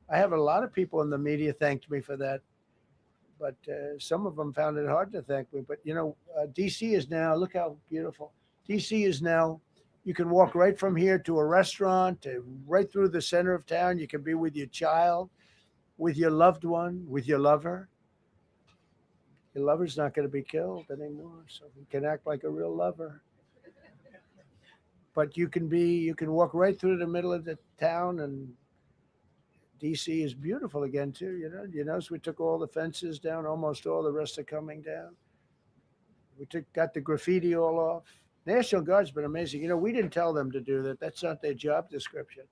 [SPEAKER 1] I have a lot of people in the media thanked me for that, but some of them found it hard to thank me. But, DC is now, look how beautiful. DC is now, you can walk right from here to a restaurant, to right through the center of town. You can be with your child, with your loved one, with your lover. Your lover's not going to be killed anymore, so you can act like a real lover. But you can walk right through the middle of the town, and DC is beautiful again too. You notice we took all the fences down, almost all. The rest are coming down. Got the graffiti all off. National Guard's been amazing. We didn't tell them to do that. That's not their job description.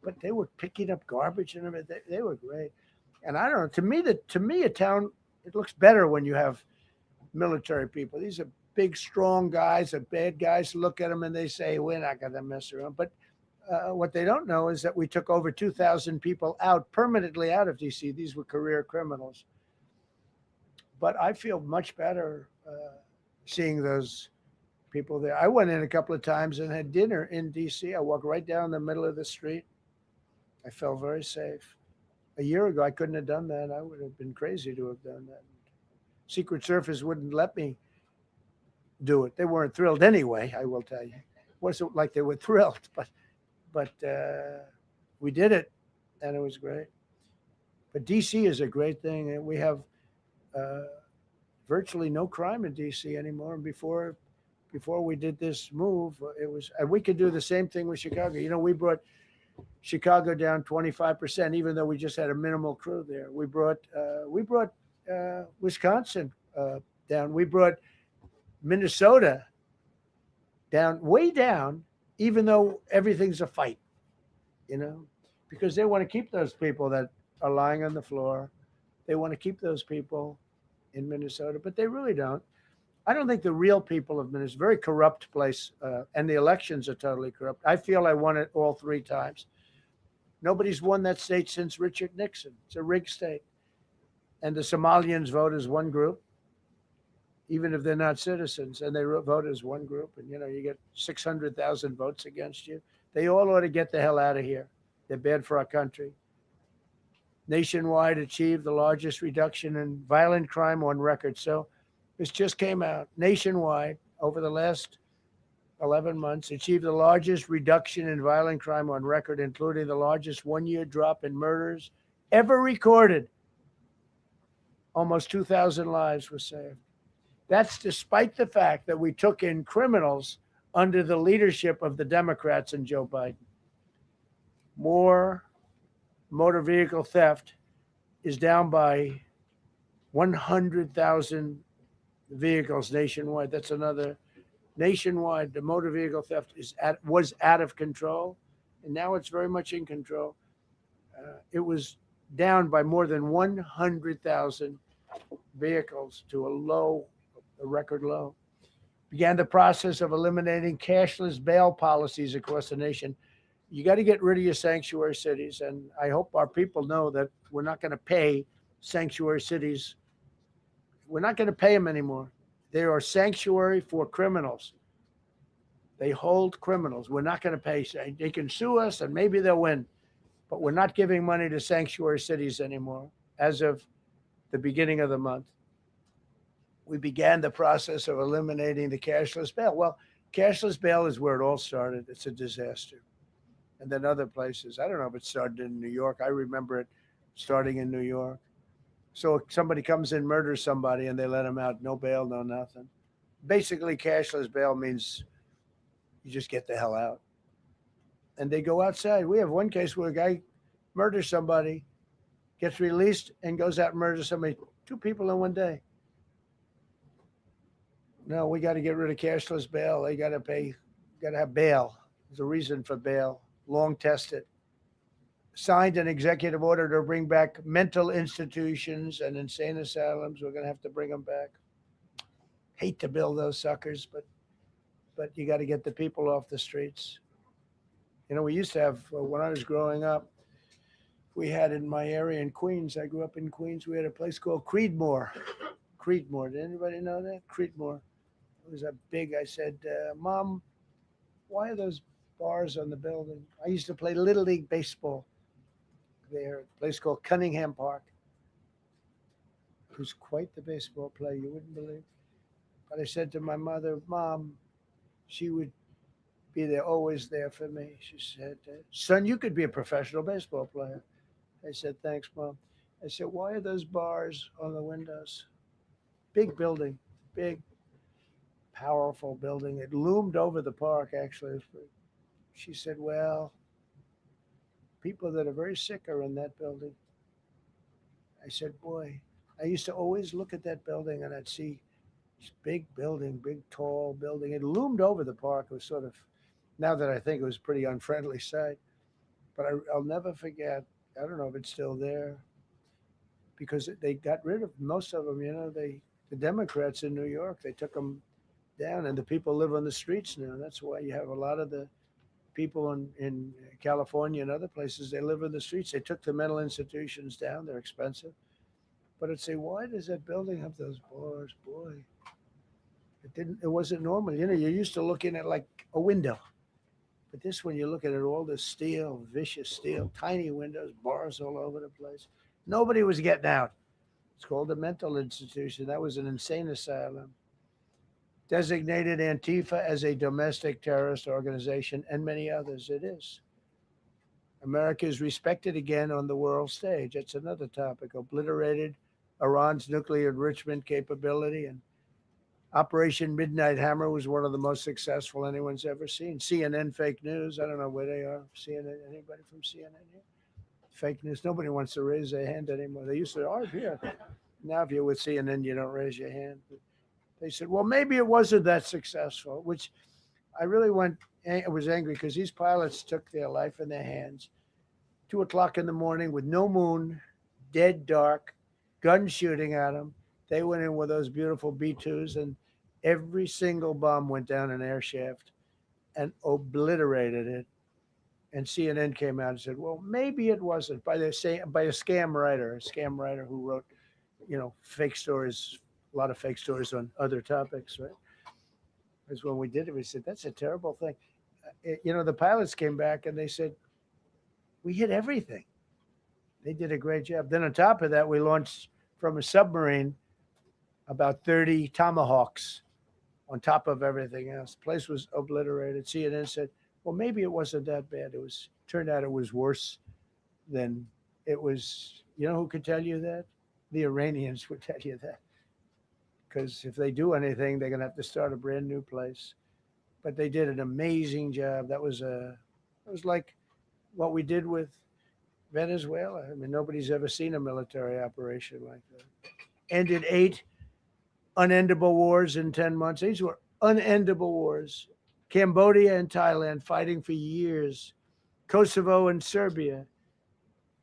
[SPEAKER 1] But they were picking up garbage and everything. They were great. And I don't know. To me, a town, it looks better when you have military people. These are big, strong guys, are bad guys. Look at them and they say, we're not going to mess around. But what they don't know is that we took over 2,000 people permanently out of DC. These were career criminals. But I feel much better seeing those people there. I went in a couple of times and had dinner in DC. I walked right down the middle of the street. I felt very safe. A year ago, I couldn't have done that. I would have been crazy to have done that. Secret Service wouldn't let me do it. They weren't thrilled anyway, I will tell you. It wasn't like they were thrilled, but we did it, and it was great. But DC is a great thing, and we have virtually no crime in DC anymore. And before we did this move, and we could do the same thing with Chicago. We brought Chicago down 25%, even though we just had a minimal crew there. We brought Wisconsin down. We brought Minnesota down, way down, even though everything's a fight, because they want to keep those people that are lying on the floor. They want to keep those people in Minnesota, but they really don't. I don't think the real people of Minnesota, very corrupt place, and the elections are totally corrupt. I feel I won it all 3 times. Nobody's won that state since Richard Nixon. It's a rigged state. And the Somalians vote as one group, even if they're not citizens, and they vote as one group. And, you get 600,000 votes against you. They all ought to get the hell out of here. They're bad for our country. Nationwide achieved the largest reduction in violent crime on record. So this just came out. Nationwide, over the last 11 months, achieved the largest reduction in violent crime on record, including the largest one-year drop in murders ever recorded. Almost 2,000 lives were saved. That's despite the fact that we took in criminals under the leadership of the Democrats and Joe Biden. More motor vehicle theft is down by 100,000 vehicles nationwide. That's another nationwide. The motor vehicle theft was out of control, and now it's very much in control. It was down by more than 100,000 vehicles to a record low. Began the process of eliminating cashless bail policies across the nation. You got to get rid of your sanctuary cities, and I hope our people know that we're not going to pay sanctuary cities. We're not going to pay them anymore. They are sanctuary for criminals. They hold criminals. We're not going to pay. They can sue us, and maybe they'll win, but we're not giving money to sanctuary cities anymore as of the beginning of the month. We began the process of eliminating the cashless bail. Well, cashless bail is where it all started. It's a disaster. And then other places. I don't know if it started in New York. I remember it starting in New York. So if somebody comes in, murders somebody, and they let them out, no bail, no nothing. Basically, cashless bail means you just get the hell out. and they go outside. We have one case where a guy murders somebody, gets released, and goes out and murders somebody. 2 people in one day. No, we got to get rid of cashless bail. They got to pay, got to have bail. There's a reason for bail. Long tested. Signed an executive order to bring back mental institutions and insane asylums. We're going to have to bring them back. Hate to build those suckers, but you got to get the people off the streets. You know, we used to have when I was growing up, we had in my area in Queens. I grew up in Queens. We had a place called Creedmoor. Creedmoor. Did anybody know that? Creedmoor. It was a big. I said, Mom, why are those bars on the building? I used to play Little League baseball there, a place called Cunningham Park. Who's quite the baseball player, you wouldn't believe. But I said to my mother, Mom, she would be there, always there for me. She said, Son, you could be a professional baseball player. I said, thanks, Mom. I said, why are those bars on the windows? Big building, big, powerful building. It loomed over the park, actually. She said, well, people that are very sick are in that building. I said, boy, I used to always look at that building and I'd see this big building, big, tall building. It loomed over the park. It was sort of, now that I think it was a pretty unfriendly sight. But I'll never forget, I don't know if it's still there, because they got rid of most of them. You know, the Democrats in New York, they took them down, and the people live on the streets now. That's why you have a lot of the people in California and other places, they live in the streets. They took the mental institutions down. They're expensive. But I'd say, why does that building have those bars? Boy, it wasn't normal. You know, you're used to looking at like a window. But this one, you're looking at all this steel, vicious steel, tiny windows, bars all over the place. Nobody was getting out. It's called a mental institution. That was an insane asylum. Designated Antifa as a domestic terrorist organization, and many others. It is. America is respected again on the world stage. That's another topic. Obliterated Iran's nuclear enrichment capability, and Operation Midnight Hammer was one of the most successful anyone's ever seen. CNN fake news. I don't know where they are. CNN. Anybody from CNN here? Fake news. Nobody wants to raise their hand anymore. They used to, oh, here. Now, if you're with CNN, you don't raise your hand. But they said, well, maybe it wasn't that successful, which I really was angry because these pilots took their life in their hands. 2:00 in the morning with no moon, dead dark, guns shooting at them. They went in with those beautiful B-2s, and every single bomb went down an air shaft and obliterated it. And CNN came out and said, well, maybe it wasn't, by a scam writer who wrote, you know, fake stories, a lot of fake stories on other topics, right? Because when we did it, we said, that's a terrible thing. You know, the pilots came back and they said, we hit everything. They did a great job. Then on top of that, we launched from a submarine about 30 Tomahawks on top of everything else. The place was obliterated. CNN said, well, maybe it wasn't that bad. Turned out it was worse than it was. You know who could tell you that? The Iranians would tell you that. Because if they do anything, they're going to have to start a brand new place. But they did an amazing job. It was like what we did with Venezuela. I mean, nobody's ever seen a military operation like that. Ended 8 unendable wars in 10 months. These were unendable wars. Cambodia and Thailand fighting for years. Kosovo and Serbia.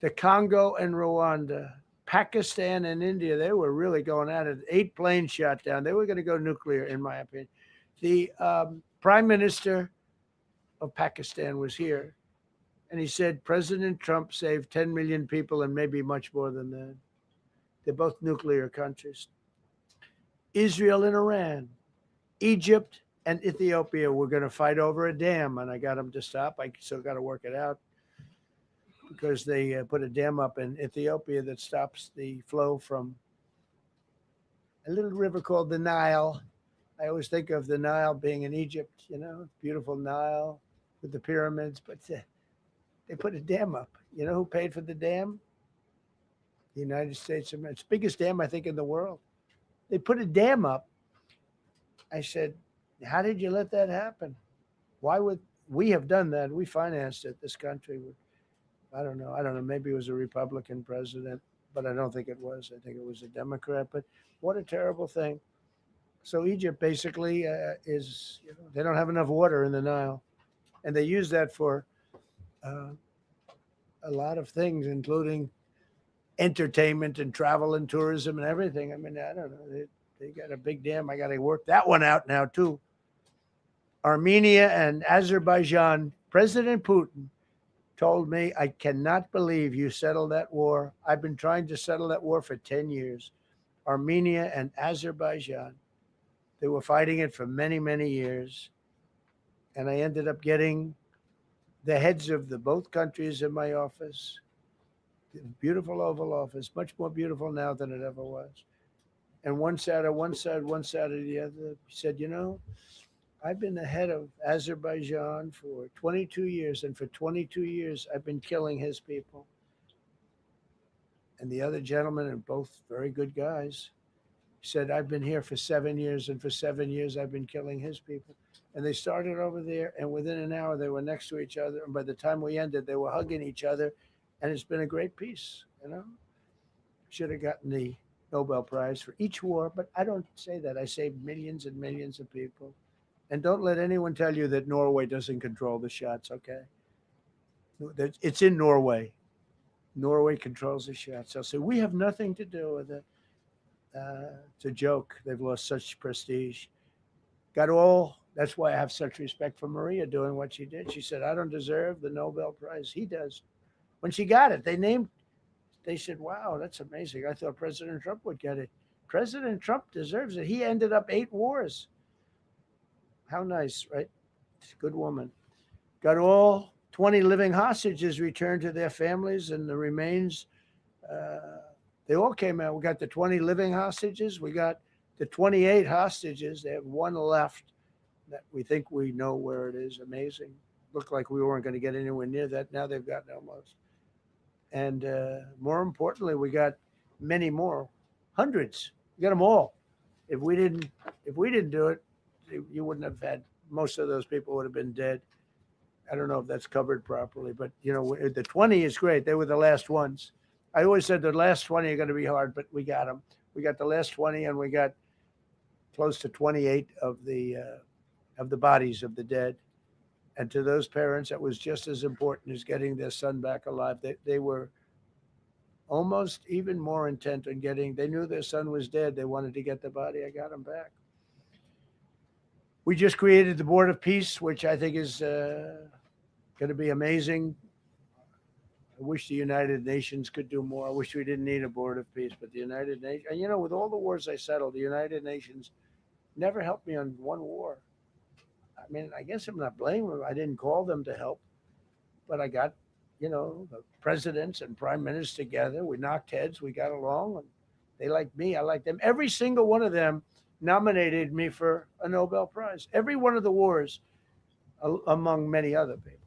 [SPEAKER 1] The Congo and Rwanda. Pakistan and India, they were really going at it. 8 planes shot down. They were going to go nuclear, in my opinion. The prime minister of Pakistan was here, and he said President Trump saved 10 million people and maybe much more than that. They're both nuclear countries. Israel and Iran, Egypt and Ethiopia were going to fight over a dam, and I got them to stop. I still got to work it out because they put a dam up in Ethiopia that stops the flow from a little river called the Nile. I always think of the Nile being in Egypt, you know, beautiful Nile with the pyramids, but they put a dam up. You know who paid for the dam? The United States of America. It's the biggest dam, I think, in the world. They put a dam up. I said, how did you let that happen? Why would we have done that. We financed it. This country. I don't know. I don't know. Maybe it was a Republican president, but I don't think it was. I think it was a Democrat. But what a terrible thing. So Egypt basically is, they don't have enough water in the Nile, and they use that for uh, a lot of things, including entertainment and travel and tourism and everything. I mean, I don't know. They got a big dam. I got to work that one out now too. Armenia and Azerbaijan. President Putin told me, I cannot believe you settled that war. I've been trying to settle that war for 10 years. Armenia and Azerbaijan. They were fighting it for many, many years. And I ended up getting the heads of the both countries in my office. Beautiful Oval Office, much more beautiful now than it ever was. And one sat on one side, one side of the other. He said, I've been the head of Azerbaijan for 22 years, and for 22 years, I've been killing his people. And the other gentleman, and both very good guys, said, I've been here for 7 years, and for 7 years, I've been killing his people. And they started over there, and within an hour, they were next to each other. And by the time we ended, they were hugging each other. And it's been a great peace, Should have gotten the Nobel Prize for each war, but I don't say that. I say millions and millions of people. And don't let anyone tell you that Norway doesn't control the shots, okay? It's in Norway. Norway controls the shots. They'll say, we have nothing to do with it. It's a joke. They've lost such prestige. That's why I have such respect for Maria doing what she did. She said, I don't deserve the Nobel Prize. He does. When she got it, they said, wow, that's amazing. I thought President Trump would get it. President Trump deserves it. He ended up 8 wars. How nice, right? She's a good woman. Got all 20 living hostages returned to their families, and the remains, they all came out. We got the 20 living hostages. We got the 28 hostages. They have one left that we think we know where it is. Amazing. Looked like we weren't going to get anywhere near that. Now they've gotten almost. And more importantly, we got many more, hundreds. We got them all. If we didn't do it, you wouldn't have had, most of those people would have been dead. I don't know if that's covered properly, but the 20 is great. They were the last ones. I always said the last 20 are going to be hard, but we got them. We got the last 20, and we got close to 28 of the bodies of the dead. And to those parents, that was just as important as getting their son back alive. They were almost even more intent on they knew their son was dead. They wanted to get the body. I got him back. We just created the Board of Peace, which I think is going to be amazing. I wish the United Nations could do more. I wish we didn't need a Board of Peace, but the United Nations, and with all the wars I settled, the United Nations never helped me on one war. I mean, I guess I'm not blaming them. I didn't call them to help, but I got, the presidents and prime ministers together. We knocked heads. We got along, and they liked me. I liked them. Every single one of them nominated me for a Nobel Prize. Every one of the wars, among many other people,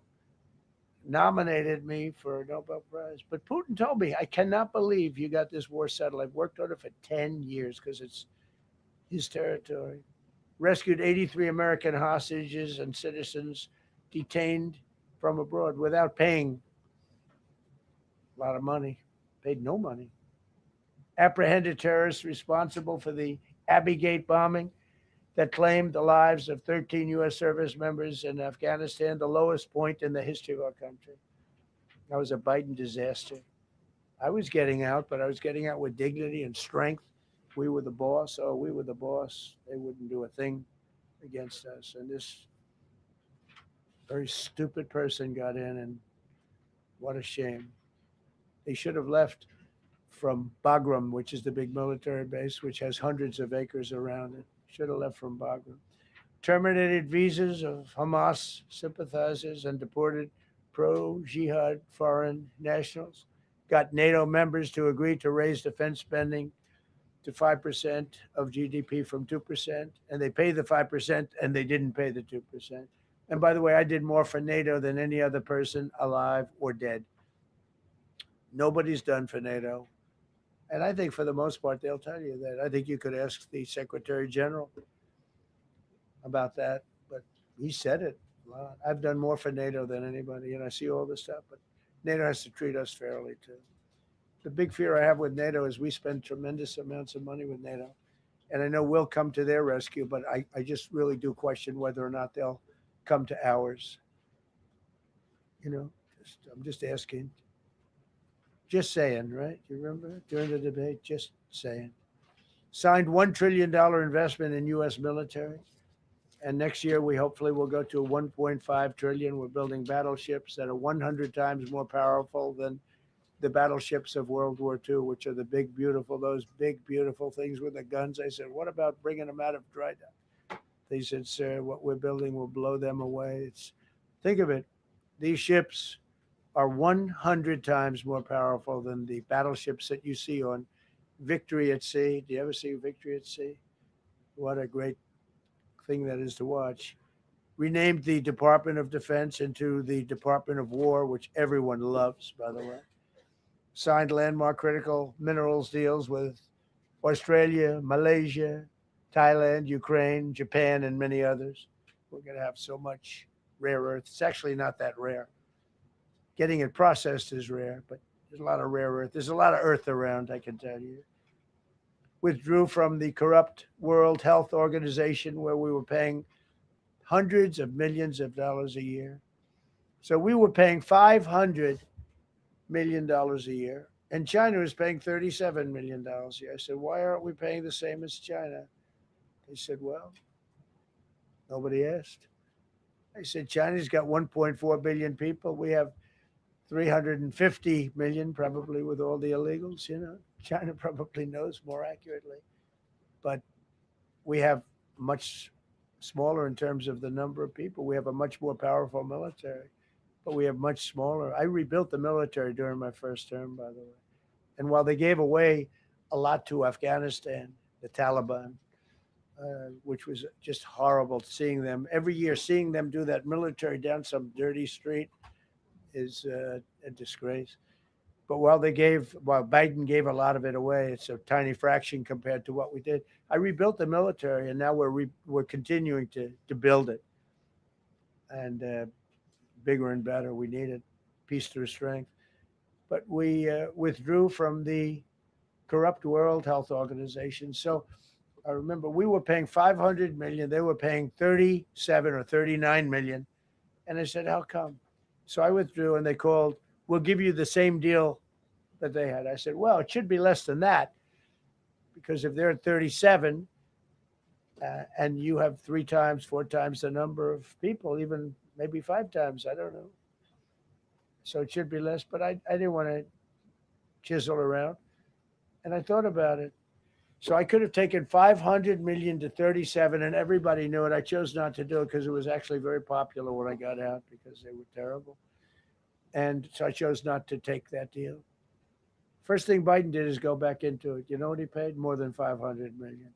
[SPEAKER 1] nominated me for a Nobel Prize. But Putin told me, I cannot believe you got this war settled. I've worked on it for 10 years because it's his territory. Rescued 83 American hostages and citizens detained from abroad without paying a lot of money, paid no money. Apprehended terrorists responsible for the Abbey Gate bombing that claimed the lives of 13 U.S. service members in Afghanistan, the lowest point in the history of our country. That was a Biden disaster. I was getting out, but I was getting out with dignity and strength. We were the boss. Oh, we were the boss. They wouldn't do a thing against us. And this very stupid person got in, and what a shame. They should have left from Bagram, which is the big military base, which has hundreds of acres around it. Should have left from Bagram. Terminated visas of Hamas sympathizers and deported pro-jihad foreign nationals. Got NATO members to agree to raise defense spending to 5% of GDP from 2%, and they pay the 5%, and they didn't pay the 2%. And by the way, I did more for NATO than any other person alive or dead. Nobody's done for NATO. And I think for the most part, they'll tell you that. I think you could ask the Secretary General about that, but he said it. A lot. I've done more for NATO than anybody, and I see all this stuff, but NATO has to treat us fairly too. The big fear I have with NATO is we spend tremendous amounts of money with NATO. And I know we'll come to their rescue, but I just really do question whether or not they'll come to ours. You know, I'm just asking. Just saying, right? You remember during the debate? Just saying. Signed $1 trillion investment in U.S. military. And next year, we hopefully will go to 1.5 trillion. We're building battleships that are 100 times more powerful than the battleships of World War II, which are the big, beautiful, those big, beautiful things with the guns. I said, what about bringing them out of dry dock? They said, sir, what we're building will blow them away. Think of it. These ships are 100 times more powerful than the battleships that you see on Victory at Sea. Do you ever see Victory at Sea? What a great thing that is to watch. Renamed the Department of Defense into the Department of War, which everyone loves, by the way. Signed landmark critical minerals deals with Australia, Malaysia, Thailand, Ukraine, Japan, and many others. We're going to have so much rare earth. It's actually not that rare. Getting it processed is rare, but there's a lot of rare earth. There's a lot of earth around, I can tell you. Withdrew from the corrupt World Health Organization where we were paying hundreds of millions of dollars a year. So we were paying $500 million a year, and China was paying $37 million a year. I said, why aren't we paying the same as China? They said, well, nobody asked. I said, China's got 1.4 billion people. We have 350 million, probably with all the illegals. You know, China probably knows more accurately, but we have much smaller in terms of the number of people. We have a much more powerful military, but we have much smaller. I rebuilt the military during my first term, by the way. And while they gave away a lot to Afghanistan, the Taliban, which was just horrible seeing them every year, seeing them do that military down some dirty street is a disgrace. But while Biden gave a lot of it away, it's a tiny fraction compared to what we did. I rebuilt the military, and now we're continuing to build it, and bigger and better. We need it, peace through strength. But we withdrew from the corrupt World Health Organization. So I remember we were paying 500 million. They were paying 37 or 39 million. And I said, how come? So I withdrew, and they called, we'll give you the same deal that they had. I said, well, it should be less than that, because if they're at 37 and you have 3 times, 4 times the number of people, even maybe 5 times, I don't know. So it should be less, but I didn't want to chisel around. And I thought about it. So I could have taken 500 million to 37, and everybody knew it. I chose not to do it because it was actually very popular when I got out, because they were terrible. And so I chose not to take that deal. First thing Biden did is go back into it. You know what he paid? More than 500 million.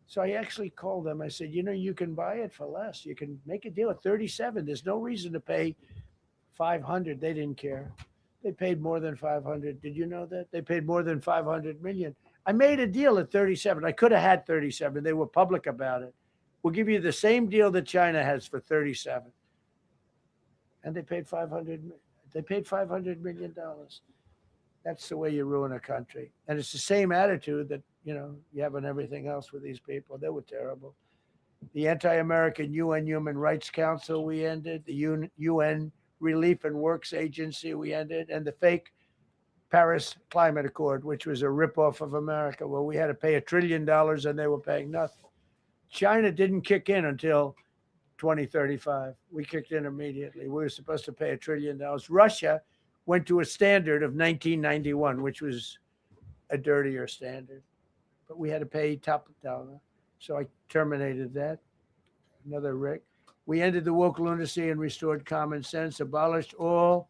[SPEAKER 1] So I actually called them. I said, you can buy it for less. You can make a deal at 37. There's no reason to pay 500. They didn't care. They paid more than 500. Did you know that? They paid more than 500 million. I made a deal at 37. I could have had 37. They were public about it. We'll give you the same deal that China has for 37. And they paid 500. They paid $500 million. That's the way you ruin a country. And it's the same attitude that, you have on everything else with these people. They were terrible. The anti-American UN Human Rights Council, we ended. The UN Relief and Works Agency, we ended. And the fake Paris Climate Accord, which was a ripoff of America, where we had to pay $1 trillion and they were paying nothing. China didn't kick in until 2035. We kicked in immediately. We were supposed to pay $1 trillion. Russia went to a standard of 1991, which was a dirtier standard. But we had to pay top dollar. So I terminated that. Another Rick. We ended the woke lunacy and restored common sense, abolished all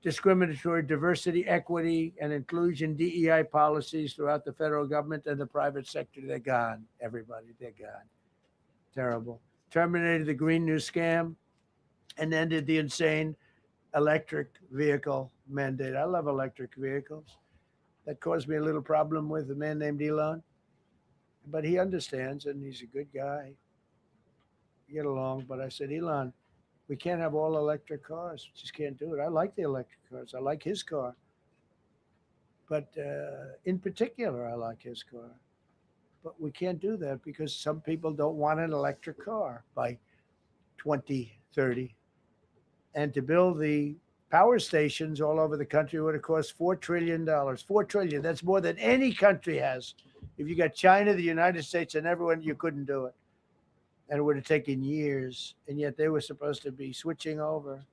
[SPEAKER 1] discriminatory diversity, equity, and inclusion DEI policies throughout the federal government and the private sector. They're gone, everybody. They're gone. Terrible. Terminated the Green New Scam and ended the insane electric vehicle mandate. I love electric vehicles. That caused me a little problem with a man named Elon, but he understands, and he's a good guy. We get along, but I said, Elon, We can't have all electric cars. We just can't do it. I like the electric cars. I like his car. But in particular, I like his car. But we can't do that because some people don't want an electric car by 2030. And to build the power stations all over the country would have cost $4 trillion. $4 trillion. That's more than any country has. If you got China, the United States, and everyone, you couldn't do it. And it would have taken years. And yet they were supposed to be switching over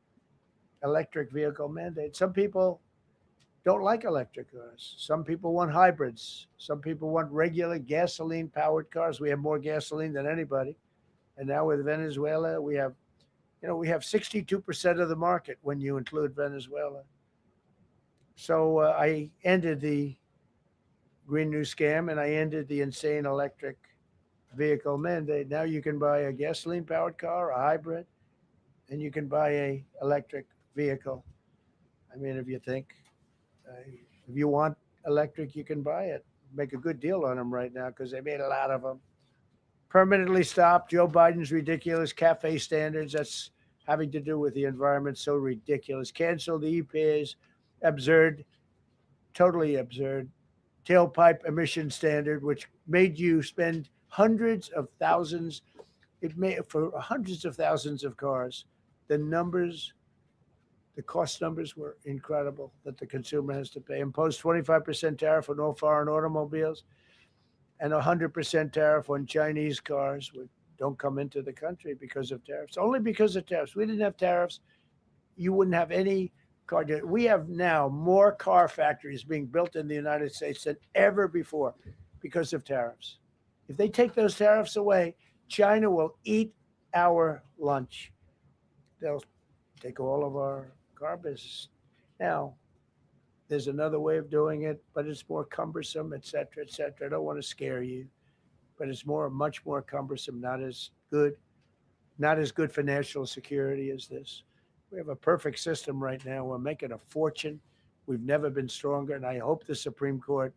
[SPEAKER 1] electric vehicle mandate. Some people don't like electric cars. Some people want hybrids. Some people want regular gasoline powered cars. We have more gasoline than anybody. And now with Venezuela, we have 62% of the market when you include Venezuela. So I ended the Green New Scam and I ended the insane electric vehicle mandate. Now you can buy a gasoline powered car, a hybrid, and you can buy a electric vehicle. I mean, if you want electric, you can buy it. Make a good deal on them right now because they made a lot of them. Permanently stopped Joe Biden's ridiculous cafe standards. That's having to do with the environment. So ridiculous. Cancel the EPA's absurd, totally absurd tailpipe emission standard, which made you spend hundreds of thousands. It made for hundreds of thousands of cars. The cost numbers were incredible that the consumer has to pay. Imposed 25% tariff on all foreign automobiles and 100% tariff on Chinese cars, which don't come into the country because of tariffs. Only because of tariffs. We didn't have tariffs, you wouldn't have any car. We have now more car factories being built in the United States than ever before because of tariffs. If they take those tariffs away, China will eat our lunch. They'll take all of our car business. Now, there's another way of doing it, but it's more cumbersome, et cetera, et cetera. I don't want to scare you, but it's much more cumbersome, not as good for national security as this. We have a perfect system right now. We're making a fortune. We've never been stronger, and I hope the Supreme Court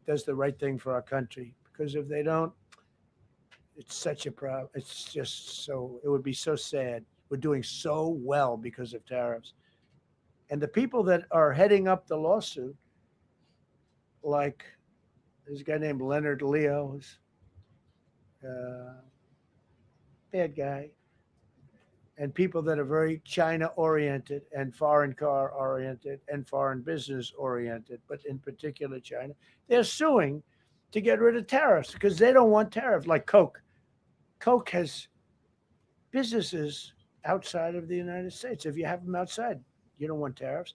[SPEAKER 1] does the right thing for our country, because if they don't, it's such a problem. It's just so, it would be so sad. We're doing so well because of tariffs. And the people that are heading up the lawsuit, like there's a guy named Leonard Leo, who's a bad guy, and people that are very China-oriented and foreign car-oriented and foreign business-oriented, but in particular China, they're suing to get rid of tariffs because they don't want tariffs, like Coke. Coke has businesses outside of the United States. If you have them outside, you don't want tariffs.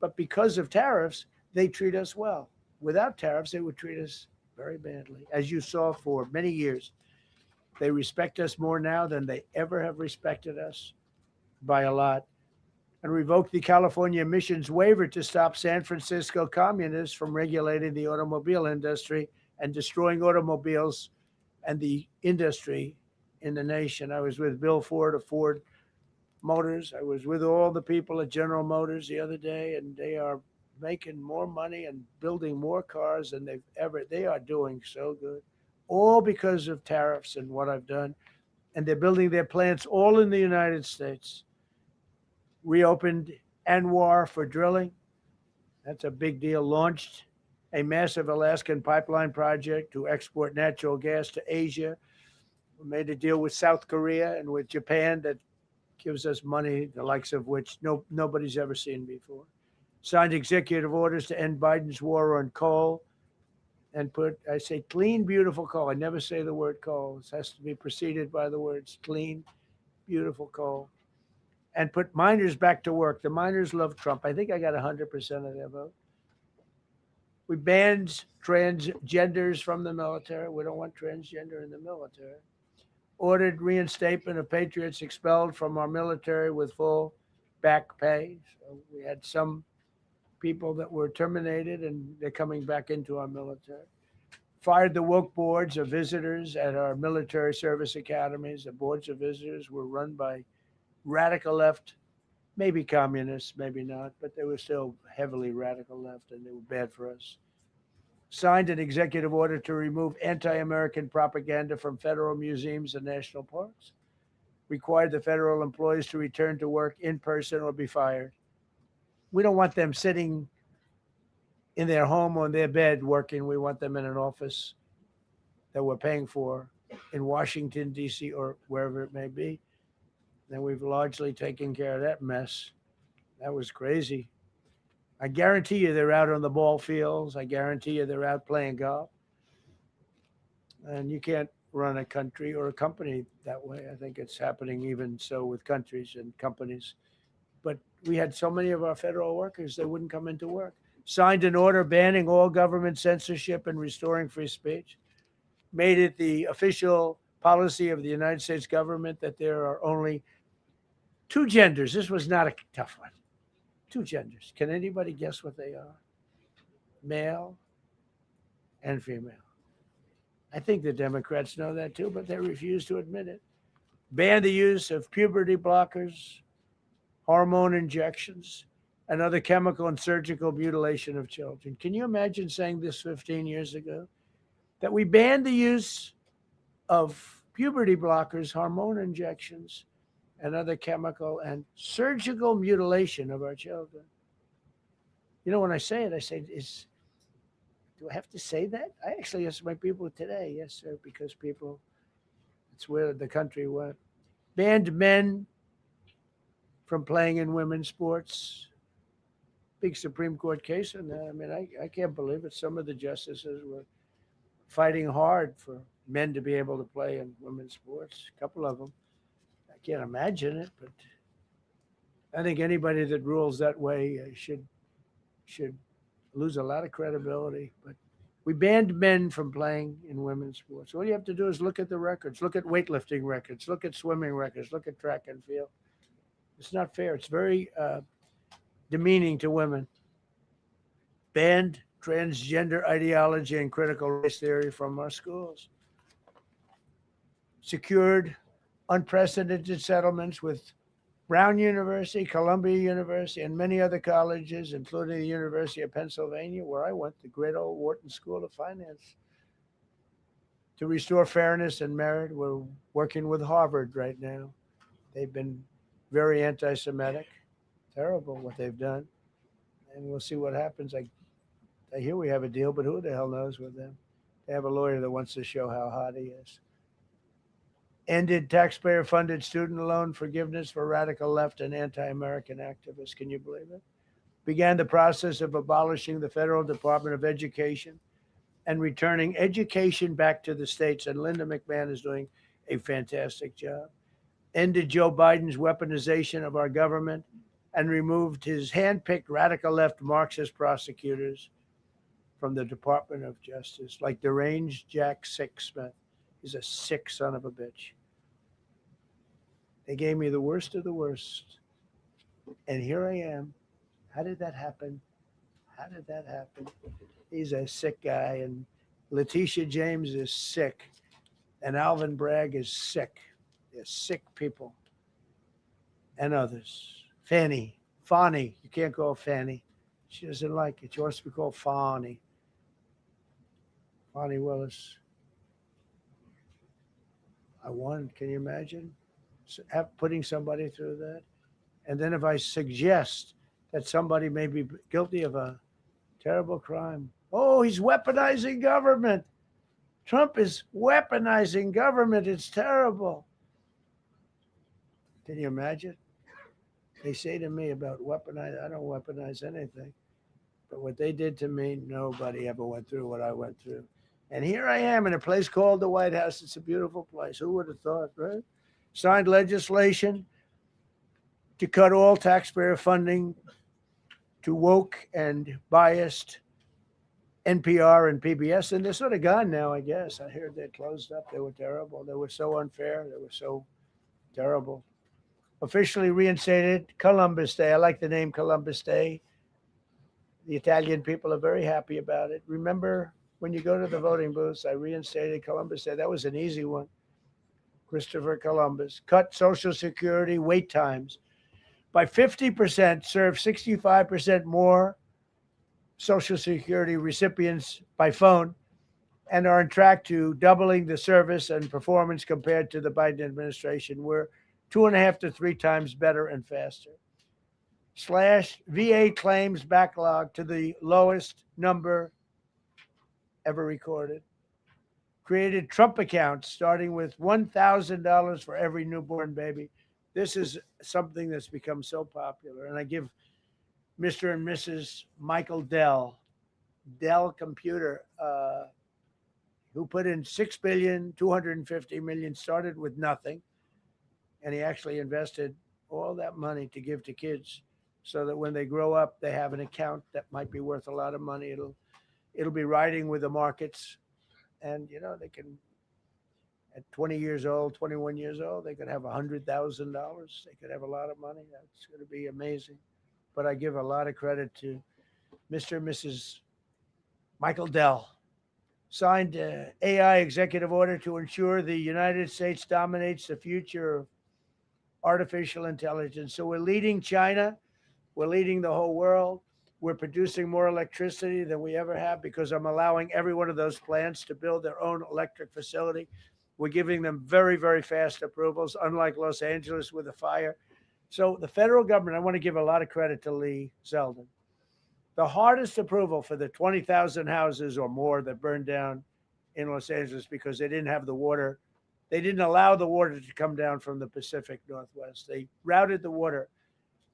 [SPEAKER 1] But because of tariffs, they treat us well. Without tariffs, they would treat us very badly. As you saw for many years, they respect us more now than they ever have respected us by a lot. And revoked the California emissions waiver to stop San Francisco communists from regulating the automobile industry and destroying automobiles and the industry in the nation. I was with Bill Ford of Ford Motors. I was with all the people at General Motors the other day, and they are making more money and building more cars than they are doing so good, all because of tariffs and what I've done. And they're building their plants all in the United States. Reopened Anwar for drilling. That's a big deal. Launched a massive Alaskan pipeline project to export natural gas to Asia. We made a deal with South Korea and with Japan that gives us money, the likes of which nobody's ever seen before. Signed executive orders to end Biden's war on coal and I say clean, beautiful coal. I never say the word coal. It has to be preceded by the words clean, beautiful coal. And put miners back to work. The miners love Trump. I think I got 100% of their vote. We banned transgenders from the military. We don't want transgender in the military. Ordered reinstatement of patriots expelled from our military with full back pay. So we had some people that were terminated and they're coming back into our military. Fired the woke boards of visitors at our military service academies. The boards of visitors were run by radical left, maybe communists, maybe not, but they were still heavily radical left and they were bad for us. Signed an executive order to remove anti-American propaganda from federal museums and national parks. required the federal employees to return to work in person or be fired. We don't want them sitting in their home on their bed working. We want them in an office that we're paying for in Washington, D.C., or wherever it may be. And we've largely taken care of that mess. That was crazy. I guarantee you they're out on the ball fields. I guarantee you they're out playing golf. And you can't run a country or a company that way. I think it's happening even so with countries and companies. But we had so many of our federal workers, they wouldn't come into work. Signed an order banning all government censorship and restoring free speech. Made it the official policy of the United States government that there are only two genders. This was not a tough one. Two genders. Can anybody guess what they are? Male and female. I think the Democrats know that too, but they refuse to admit it. Ban the use of puberty blockers, hormone injections, and other chemical and surgical mutilation of children. Can you imagine saying this 15 years ago? That we banned the use of puberty blockers, hormone injections, and other chemical and surgical mutilation of our children. You know, when I say it, I say, do I have to say that? I actually asked my people today, yes, sir, because people, it's where the country went. Banned men from playing in women's sports. Big Supreme Court case on that. I mean, I can't believe it. Some of the justices were fighting hard for men to be able to play in women's sports. A couple of them. I can't imagine it, but I think anybody that rules that way should lose a lot of credibility. But we banned men from playing in women's sports. All you have to do is look at the records, look at weightlifting records, look at swimming records, look at track and field. It's not fair. It's very demeaning to women. Banned transgender ideology and critical race theory from our schools. Secured unprecedented settlements with Brown University, Columbia University, and many other colleges, including the University of Pennsylvania, where I went, the great old Wharton School of Finance. To restore fairness and merit, we're working with Harvard right now. They've been very anti-Semitic. Terrible what they've done. And we'll see what happens. I hear we have a deal, but who the hell knows with them? They have a lawyer that wants to show how hot he is. Ended taxpayer-funded student loan forgiveness for radical left and anti-American activists. Can you believe it? Began the process of abolishing the Federal Department of Education and returning education back to the states. And Linda McMahon is doing a fantastic job. Ended Joe Biden's weaponization of our government and removed his handpicked radical left Marxist prosecutors from the Department of Justice, like deranged Jack Smith. He's a sick son of a bitch. They gave me the worst of the worst. And here I am. How did that happen? How did that happen? He's a sick guy. And Letitia James is sick. And Alvin Bragg is sick. They're sick people. And others. Fani. You can't call Fanny. She doesn't like it. She wants to be called Fani. Fani Willis. I won. Can you imagine putting somebody through that? And then if I suggest that somebody may be guilty of a terrible crime, oh, he's weaponizing government. Trump is weaponizing government. It's terrible. Can you imagine? They say to me about weaponize. I don't weaponize anything. But what they did to me, nobody ever went through what I went through. And here I am in a place called the White House. It's a beautiful place. Who would have thought, right? Signed legislation to cut all taxpayer funding to woke and biased NPR and PBS. And they're sort of gone now, I guess. I heard they closed up. They were terrible. They were so unfair. They were so terrible. Officially reinstated Columbus Day. I like the name Columbus Day. The Italian people are very happy about it. Remember, when you go to the voting booths, I reinstated Columbus Day. That was an easy one. Christopher Columbus. Cut Social Security wait times by 50%, serve 65% more Social Security recipients by phone, and are on track to doubling the service and performance compared to the Biden administration. We're 2.5 to 3 times better and faster. Slash VA claims backlog to the lowest number ever recorded. Created Trump accounts starting with $1,000 for every newborn baby. This is something that's become so popular. And I give Mr. and Mrs. Michael Dell Computer, who put in $6,250,000,000, started with nothing. And he actually invested all that money to give to kids so that when they grow up, they have an account that might be worth a lot of money. It'll be riding with the markets. And, they can, at 20 years old, 21 years old, they could have $100,000. They could have a lot of money. That's going to be amazing. But I give a lot of credit to Mr. and Mrs. Michael Dell. Signed an AI executive order to ensure the United States dominates the future of artificial intelligence. So we're leading China. We're leading the whole world. We're producing more electricity than we ever have because I'm allowing every one of those plants to build their own electric facility. We're giving them very, very fast approvals, unlike Los Angeles with a fire. So the federal government, I want to give a lot of credit to Lee Zeldin. The hardest approval for the 20,000 houses or more that burned down in Los Angeles because they didn't have the water. They didn't allow the water to come down from the Pacific Northwest. They routed the water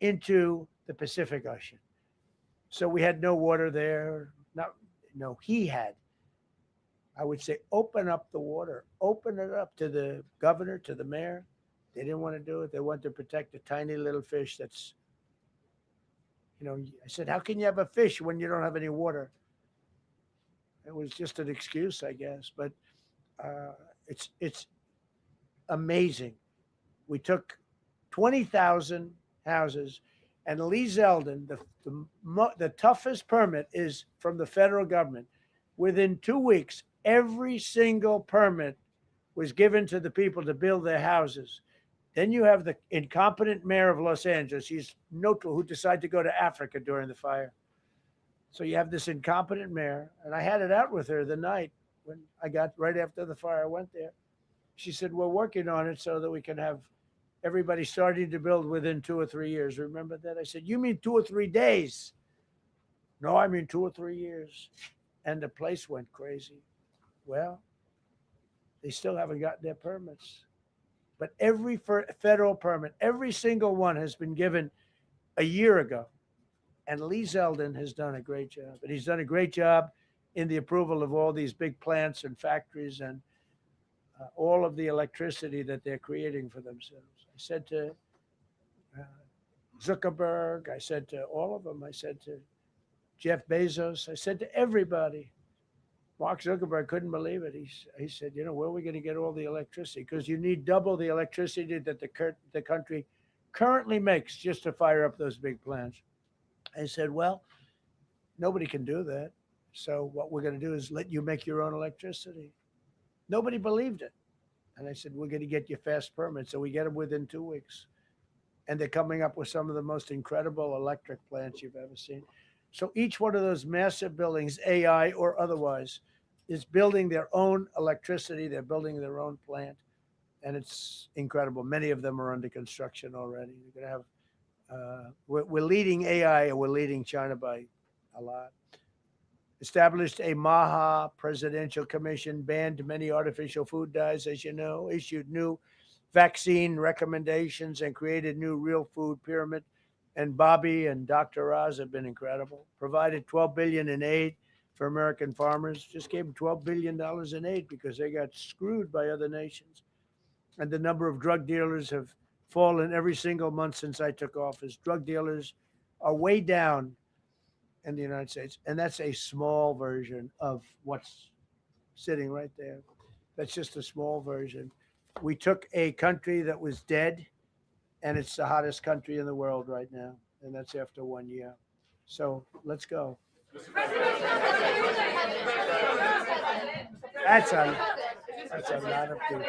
[SPEAKER 1] into the Pacific Ocean. So we had no water there. He had. I would say, open up the water, open it up to the governor, to the mayor. They didn't want to do it. They wanted to protect a tiny little fish that's, I said, how can you have a fish when you don't have any water? It was just an excuse, I guess. But it's amazing. We took 20,000 houses, and Lee Zeldin, the toughest permit is from the federal government. Within 2 weeks, every single permit was given to the people to build their houses. Then you have the incompetent mayor of Los Angeles. He's Noto, who decided to go to Africa during the fire. So you have this incompetent mayor, and I had it out with her the night when I got right after the fire. I went there. She said, we're working on it so that we can have everybody starting to build within 2 or 3 years. Remember that? I said, you mean 2 or 3 days? No, I mean 2 or 3 years. And the place went crazy. Well, they still haven't gotten their permits. But every federal permit, every single one has been given a year ago. And Lee Zeldin has done a great job. And he's done a great job in the approval of all these big plants and factories and all of the electricity that they're creating for themselves. I said to Zuckerberg, I said to all of them, I said to Jeff Bezos, I said to everybody. Mark Zuckerberg couldn't believe it. He said, where are we going to get all the electricity? Because you need double the electricity that the country currently makes just to fire up those big plants. I said, well, nobody can do that. So what we're going to do is let you make your own electricity. Nobody believed it. And I said, we're going to get you fast permits. So we get them within 2 weeks. And they're coming up with some of the most incredible electric plants you've ever seen. So each one of those massive buildings, AI or otherwise, is building their own electricity. They're building their own plant. And it's incredible. Many of them are under construction already. You're going to have, we're leading AI and we're leading China by a lot. Established a MAHA presidential commission, banned many artificial food dyes, as you know, issued new vaccine recommendations, and created new real food pyramid. And Bobby and Dr. Oz have been incredible. Provided $12 billion in aid for American farmers. Just gave them $12 billion in aid because they got screwed by other nations. And the number of drug dealers have fallen every single month since I took office. Drug dealers are way down in the United States. And that's a small version of what's sitting right there. That's just a small version. We took a country that was dead, and it's the hottest country in the world right now. And that's after 1 year. So let's go. That's a lot of people.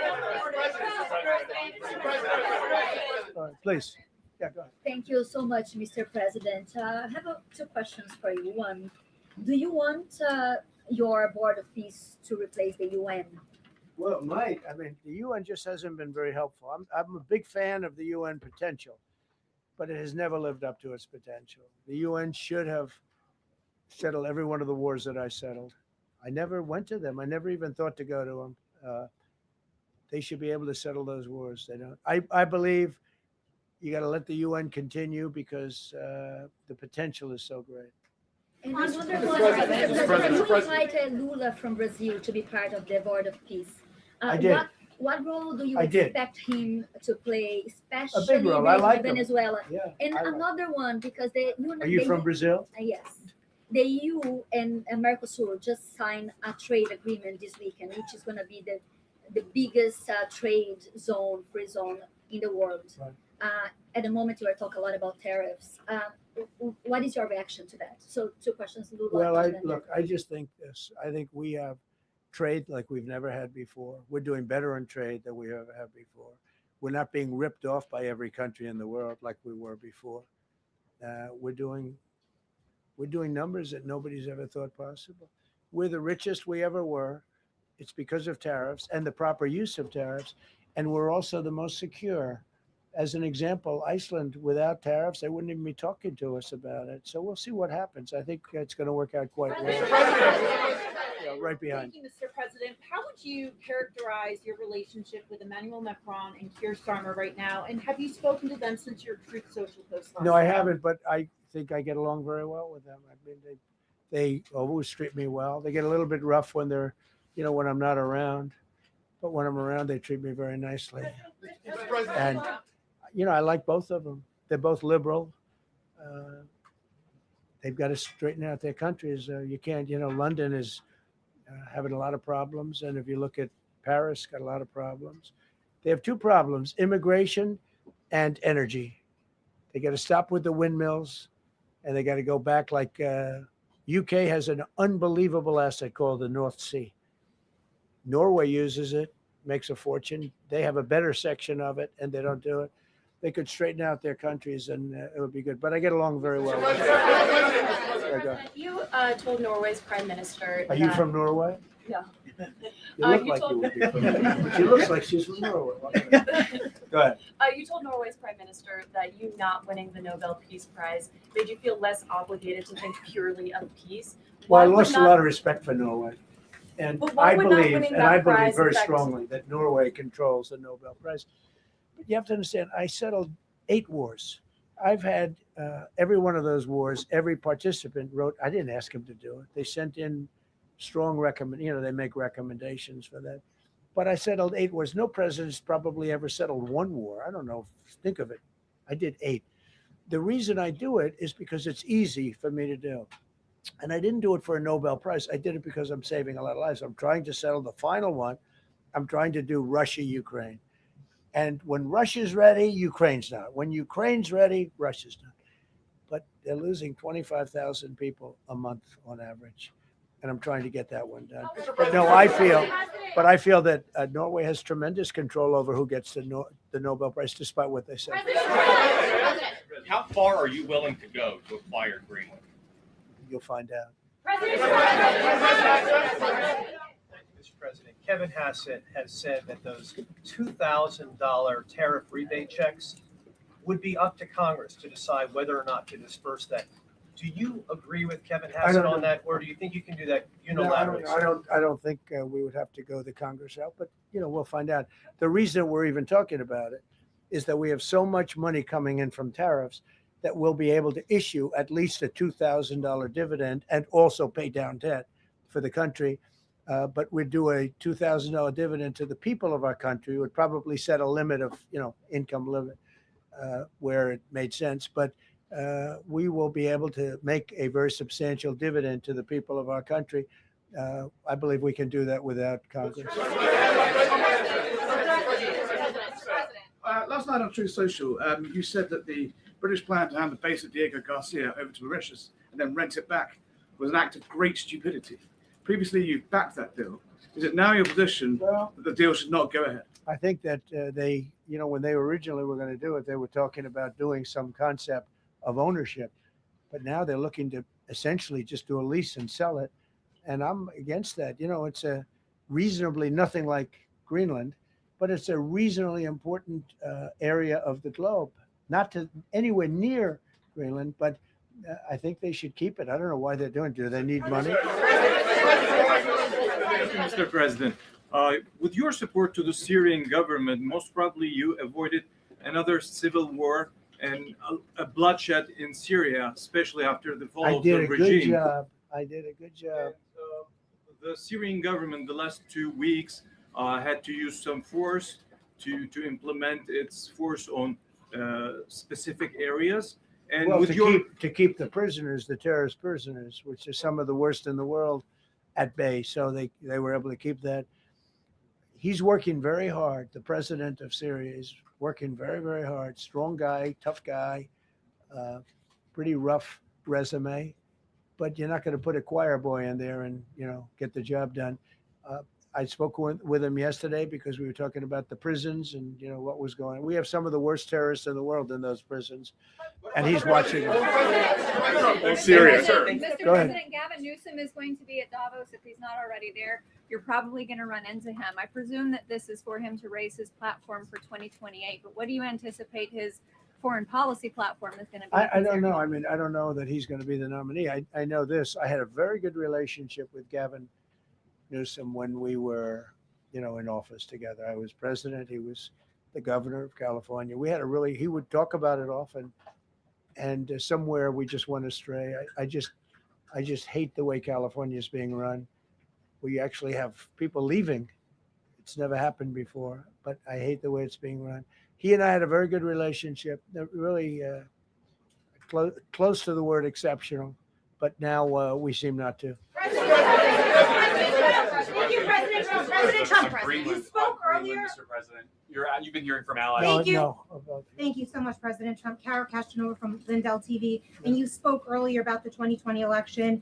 [SPEAKER 1] All right, please. Yeah, go ahead.
[SPEAKER 3] Thank you so much, Mr. President. I have two questions for you. One, do you want your Board of Peace to replace the UN?
[SPEAKER 1] Well, it might. I mean, the UN just hasn't been very helpful. I'm a big fan of the UN potential, but it has never lived up to its potential. The UN should have settled every one of the wars that I settled. I never went to them. I never even thought to go to them. They should be able to settle those wars. They don't. I believe you got to let the UN continue because the potential is so great.
[SPEAKER 3] And another one,
[SPEAKER 4] Mr. President.
[SPEAKER 3] you invited Lula from Brazil to be part of the Board of Peace.
[SPEAKER 1] I did.
[SPEAKER 3] What role do you
[SPEAKER 1] I did.
[SPEAKER 3] expect him to play, especially
[SPEAKER 1] role. I like him.
[SPEAKER 3] Venezuela?
[SPEAKER 1] Yeah.
[SPEAKER 3] And
[SPEAKER 1] I like-
[SPEAKER 3] another one, because
[SPEAKER 1] Are you from Brazil?
[SPEAKER 3] Yes. The EU and Mercosur just signed a trade agreement this weekend, which is going to be the biggest trade zone, free zone in the world.
[SPEAKER 1] Right.
[SPEAKER 3] At the moment, you are talking a lot about tariffs. What is your reaction to that? So, two questions, Lula.
[SPEAKER 1] Well,
[SPEAKER 3] and then-
[SPEAKER 1] I just think this. I think we have trade like we've never had before. We're doing better in trade than we ever have before. We're not being ripped off by every country in the world like we were before. We're doing numbers that nobody's ever thought possible. We're the richest we ever were. It's because of tariffs and the proper use of tariffs, and we're also the most secure. As an example, Iceland, without tariffs, they wouldn't even be talking to us about it. So we'll see what happens. I think it's going to work out quite well. Yeah, right behind.
[SPEAKER 2] Thank you, Mr. President. How would you characterize your relationship with Emmanuel Macron and Keir Starmer right now? And have you spoken to them since your Truth Social post?
[SPEAKER 1] No, I haven't, but I think I get along very well with them. I mean, they always treat me well. They get a little bit rough when they're, when I'm not around, but when I'm around, they treat me very nicely.
[SPEAKER 4] Mr. President.
[SPEAKER 1] And I like both of them. They're both liberal. They've got to straighten out their countries. You can't, London is having a lot of problems, and if you look at Paris, got a lot of problems. They have two problems: immigration and energy. They got to stop with the windmills, and they got to go back. Like UK has an unbelievable asset called the North Sea. Norway uses it, makes a fortune. They have a better section of it, and they don't do it. They could straighten out their countries, and it would be good. But I get along very well with them.
[SPEAKER 5] You told Norway's prime minister.
[SPEAKER 1] Are you
[SPEAKER 5] that-
[SPEAKER 1] from Norway?
[SPEAKER 5] No.
[SPEAKER 1] You look
[SPEAKER 5] You
[SPEAKER 1] like
[SPEAKER 5] told-
[SPEAKER 1] you would be from Norway. She looks like she's from Norway. Go ahead.
[SPEAKER 5] You told Norway's prime minister that you not winning the Nobel Peace Prize made you feel less obligated to think purely of peace.
[SPEAKER 1] Well, I
[SPEAKER 5] Why would
[SPEAKER 1] lost a
[SPEAKER 5] not-
[SPEAKER 1] lot of respect for Norway. And
[SPEAKER 5] But why
[SPEAKER 1] I
[SPEAKER 5] would not
[SPEAKER 1] believe,
[SPEAKER 5] winning
[SPEAKER 1] and
[SPEAKER 5] that
[SPEAKER 1] I believe
[SPEAKER 5] prize
[SPEAKER 1] very
[SPEAKER 5] affect-
[SPEAKER 1] strongly that Norway controls the Nobel Prize. But you have to understand, I settled 8 wars. I've had every one of those wars, every participant wrote, I didn't ask them to do it. They sent in strong they make recommendations for that. But I settled 8 wars. No president's probably ever settled 1 war. I don't know. Think of it. I did 8. The reason I do it is because it's easy for me to do. And I didn't do it for a Nobel Prize. I did it because I'm saving a lot of lives. I'm trying to settle the final one. I'm trying to do Russia, Ukraine. And when Russia's ready, Ukraine's not. When Ukraine's ready, Russia's not. But they're losing 25,000 people a month on average. And I'm trying to get that one done. But no, I feel that Norway has tremendous control over who gets the Nobel Prize, despite what they say.
[SPEAKER 6] How far are you willing to go to acquire Greenland?
[SPEAKER 1] You'll find out.
[SPEAKER 7] Mr. President, Kevin Hassett has said that those $2,000 tariff rebate checks would be up to Congress to decide whether or not to disperse that. Do you agree with Kevin Hassett
[SPEAKER 1] don't
[SPEAKER 7] on
[SPEAKER 1] know.
[SPEAKER 7] that, or do you think you can do that
[SPEAKER 1] No,
[SPEAKER 7] unilaterally?
[SPEAKER 1] I don't think we would have to go the Congress route, but we'll find out. The reason we're even talking about it is that we have so much money coming in from tariffs that we'll be able to issue at least a $2,000 dividend and also pay down debt for the country. But we'd do a $2,000 dividend to the people of our country. Would probably set a limit of income limit where it made sense, but we will be able to make a very substantial dividend to the people of our country. I believe we can do that without Congress.
[SPEAKER 4] Last night on Truth Social, you said that the British plan to hand the base of Diego Garcia over to Mauritius and then rent it back was an act of great stupidity. Previously, you backed that deal. Is it now your position
[SPEAKER 1] Well,
[SPEAKER 4] that the deal should not go ahead?
[SPEAKER 1] I think that they, when they originally were going to do it, they were talking about doing some concept of ownership. But now they're looking to essentially just do a lease and sell it. And I'm against that. It's a reasonably nothing like Greenland, but it's a reasonably important area of the globe. Not to anywhere near Greenland, but I think they should keep it. I don't know why they're doing it. Do they need money?
[SPEAKER 8] Mr. President, with your support to the Syrian government, most probably you avoided another civil war and a bloodshed in Syria, especially after the fall
[SPEAKER 1] I
[SPEAKER 8] of the
[SPEAKER 1] did a
[SPEAKER 8] regime.
[SPEAKER 1] good job. I did a good job.
[SPEAKER 8] The Syrian government, the last 2 weeks, had to use some force to implement its force on specific areas. And
[SPEAKER 1] Well,
[SPEAKER 8] with
[SPEAKER 1] to keep the prisoners, the terrorist prisoners, which are some of the worst in the world, at bay. So they were able to keep that. He's working very hard. The president of Syria is working very, very hard. Strong guy, tough guy, pretty rough resume. But you're not going to put a choir boy in there and, get the job done. I spoke with him yesterday because we were talking about the prisons and, what was going on. We have some of the worst terrorists in the world in those prisons. And he's watching them.
[SPEAKER 9] Syria.
[SPEAKER 10] Mr.
[SPEAKER 1] Go ahead.
[SPEAKER 10] President, Gavin Newsom is going to be at Davos. If he's not already there, you're probably going to run into him. I presume that this is for him to raise his platform for 2028. But what do you anticipate his foreign policy platform is going to be?
[SPEAKER 1] I don't know. I mean, I don't know that he's going to be the nominee. I know this. I had a very good relationship with Gavin Newsom when we were, in office together. I was president. He was the governor of California. We had he would talk about it often. And somewhere we just went astray. I just hate the way California is being run. We actually have people leaving. It's never happened before, but I hate the way it's being run. He and I had a very good relationship, really close to the word exceptional, but now we seem not to.
[SPEAKER 2] Thank you, President Trump. President Trump, you spoke earlier.
[SPEAKER 6] Mr. President, you've been hearing from allies.
[SPEAKER 2] Thank you.
[SPEAKER 1] No.
[SPEAKER 11] Thank you so much, President Trump. Kara Castanova from Lindell TV. And you spoke earlier about the 2020 election.